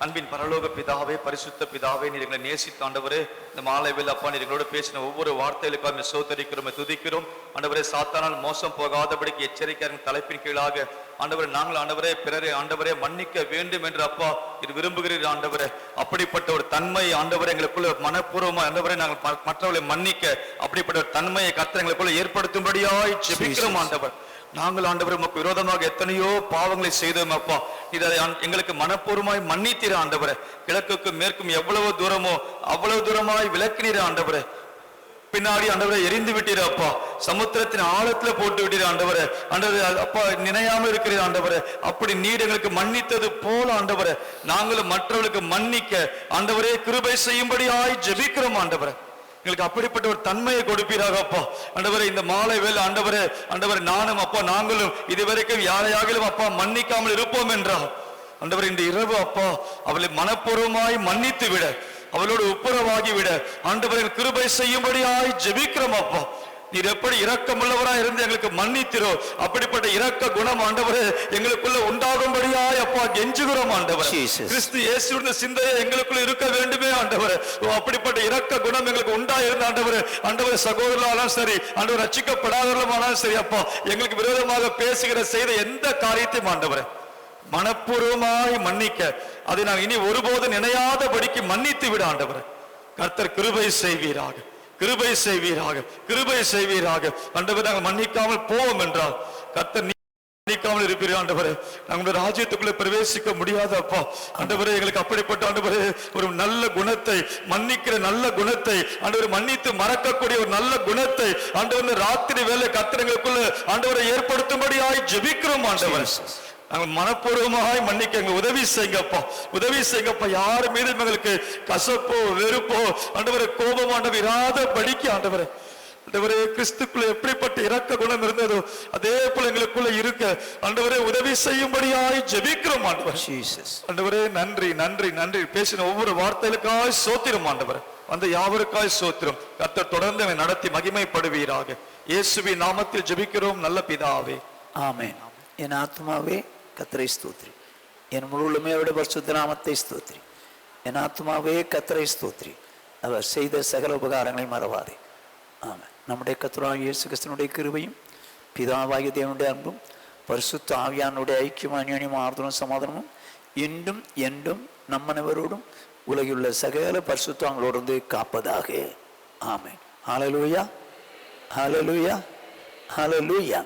அன்பின் பரலோக பிதாவே, பரிசுத்த பிதாவே, நீர் எங்களை நேசித்த ஆண்டவரே, இந்த மாலைவில் அப்பா நீர் எங்களோட பேசின ஒவ்வொரு வார்த்தைகளுக்காக சோத்தரிக்கிறோம் துதிக்கிறோம் ஆண்டவரே. சாத்தானால் மோசம் போகாதபடிக்கு எச்சரிக்கை தலைப்பின் கீழாக ஆண்டவரே நாங்கள் ஆண்டவரே பிறரை ஆண்டவரே மன்னிக்க வேண்டும் என்று அப்பா இது விரும்புகிறீர் ஆண்டவரே. அப்படிப்பட்ட ஒரு தன்மை ஆண்டவரே எங்களுக்குள்ள மனப்பூர்வமா ஆண்டவரே நாங்கள் மற்றவர்களை மன்னிக்க அப்படிப்பட்ட ஒரு தன்மையை கர்த்தர் எங்களுக்குள்ள ஏற்படுத்தும்படியாய் ஜெபிக்கிறோம் ஆண்டவர். நாங்கள் ஆண்டவர் உமக்கு விரோதமாக எத்தனையோ பாவங்களை செய்தோம் அப்பா, இதை எங்களுக்கு மனப்பூர்வமாய் மன்னித்தீர் ஆண்டவரே. கிழக்குக்கும் மேற்கும் எவ்வளவு தூரமோ அவ்வளவு தூரமாய் விலக்கினீர் ஆண்டவரே. பின்னாடி ஆண்டவரை எரிந்து விட்டீர் அப்பா, சமுத்திரத்தின் ஆழத்துல போட்டு விட்டீர் ஆண்டவரே. ஆண்டவரே அப்பா நினையாமல் இருக்கிறீர் ஆண்டவரே. அப்படி நீர் எங்களுக்கு மன்னித்தது போல ஆண்டவரே நாங்களும் மற்றவர்களுக்கு மன்னிக்க ஆண்டவரே கிருபை செய்யும்படியாய் ஜெபிக்கிறோம் ஆண்டவரே. எங்களுக்கு அப்படிப்பட்ட ஒரு தன்மையை கொடுப்பீராக அப்பா ஆண்டவரே. இந்த மாலை வேலை ஆண்டவரே ஆண்டவரே நானும் அப்பா நாங்களும் இதுவரைக்கும் யாரையாகிலும் அப்பா மன்னிக்காமல் இருப்போம் என்றால் ஆண்டவரே இந்த இரவு அப்பா அவளை மனப்பூர்வமாய் மன்னித்து விட, அவளோடு ஒப்புரவாகி விட ஆண்டவரை கிருபை செய்யும்படியாய் ஜெபிக்கிறோம் அப்பா. நீர் எப்படி இரக்கமுள்ளவராய் இருந்து எங்களுக்கு மன்னித்திரோ அப்படிப்பட்ட இரக்க குணம் ஆண்டவரே எங்களுக்குள்ள உண்டாகும்படியாய் அப்பா கெஞ்சுகிறோம் ஆண்டவரே. கிறிஸ்து இயேசுவின் சிந்தையை எங்களுக்குள்ள இருக்க வேண்டுமே ஆண்டவரே. அப்படிப்பட்ட இரக்க குணம் எங்களுக்கு உண்டாயிருந்த ஆண்டவரே ஆண்டவரே சகோதரர்களாலும் சரி ஆண்டவர் ரட்சிக்கப்படாதவர்களுமானாலும் சரி அப்பா எங்களுக்கு விரோதமாக பேசுகிற செய்த எந்த காரியத்தையும் ஆண்டவரே மனப்பூர்வமாய் மன்னிக்க, அதை நான் இனி ஒருபோதும் நினையாதபடிக்கு மன்னித்து விட ஆண்டவரே. கர்த்தர் கிருபை செய்வீராக, கிருபை செய்வீராக, கிருபை செய்வீராக ஆண்டவரே. நாங்கள் மன்னிக்காமல் போவோம் என்றால் கர்த்தர் மன்னிக்காமல் இருப்பீர் ஆண்டவரே. நாங்கள் ராஜ்யத்துக்குள்ளே பிரவேசிக்க முடியாத அப்பா ஆண்டவரே. எங்களுக்கு அப்படிப்பட்ட ஆண்டவரே ஒரு நல்ல குணத்தை, மன்னிக்கிற நல்ல குணத்தை ஆண்டவரை மன்னித்து மறக்கக்கூடிய ஒரு நல்ல குணத்தை ஆண்டவர் ராத்திரி வேலை கர்த்தர் எங்களுக்குள்ள ஆண்டவரை ஏற்படுத்தும்படியாய் ஜெபிக்கிறோம் ஆண்டவரே. நாங்கள் மனப்பூர்வமாய் மன்னிக்க எங்க உதவி செய்யுங்கப்பா, உதவி செய்யுங்கப்பா. யார் மீது எங்களுக்கு கசப்போ வெறுப்போ ஆண்டவரை கோபம் ஆண்டவர் இராத படிக்க ஆண்டவரை ஆண்டவரே கிறிஸ்துக்குள்ள எப்படிப்பட்ட இரக்க குணம் இருந்ததோ அதே போல எங்களுக்குள்ள இருக்க ஆண்டவரே உதவி செய்யும்படியாய் ஜெபிக்கிறோம் ஆண்டவர். ஆண்டவரே நன்றி நன்றி நன்றி. பேசின ஒவ்வொரு வார்த்தைகளுக்காய் சோத்திரம் ஆண்டவர். அந்த யாவருக்காய் சோத்திரம். கர்த்தர் தொடர்ந்து நடத்தி மகிமைப்படுவீராக. இயேசுவின் நாமத்தில் ஜெபிக்கிறோம் நல்ல பிதாவே, ஆமென். என் ஆத்மாவே கர்த்தரை ஸ்தோத்திரி, என் முழுமே அவருடைய பரிசுத்த நாமத்தை ஸ்தோத்திரி. என் ஆத்மாவே கர்த்தரை ஸ்தோத்திரி, அவர் செய்த சகல உபகாரங்களை மறவாதே. ஆமென். நம்முடைய கர்த்தராகிய இயேசு கிறிஸ்துவினுடைய கிருபையும் பிதாவாகிய தேவனுடைய அன்பும் பரிசுத்த ஆவியானுடைய ஐக்கியமான அந்யோன்யமும் ஆறுதலும் சமாதானமும் இன்றும் என்றும் நம்மனவரோடும் உலகிலுள்ள சகல பரிசுத்தங்களோடு காப்பதாக. ஆமென். ஹல்லேலூயா, ஹல்லேலூயா, ஹல்லேலூயா.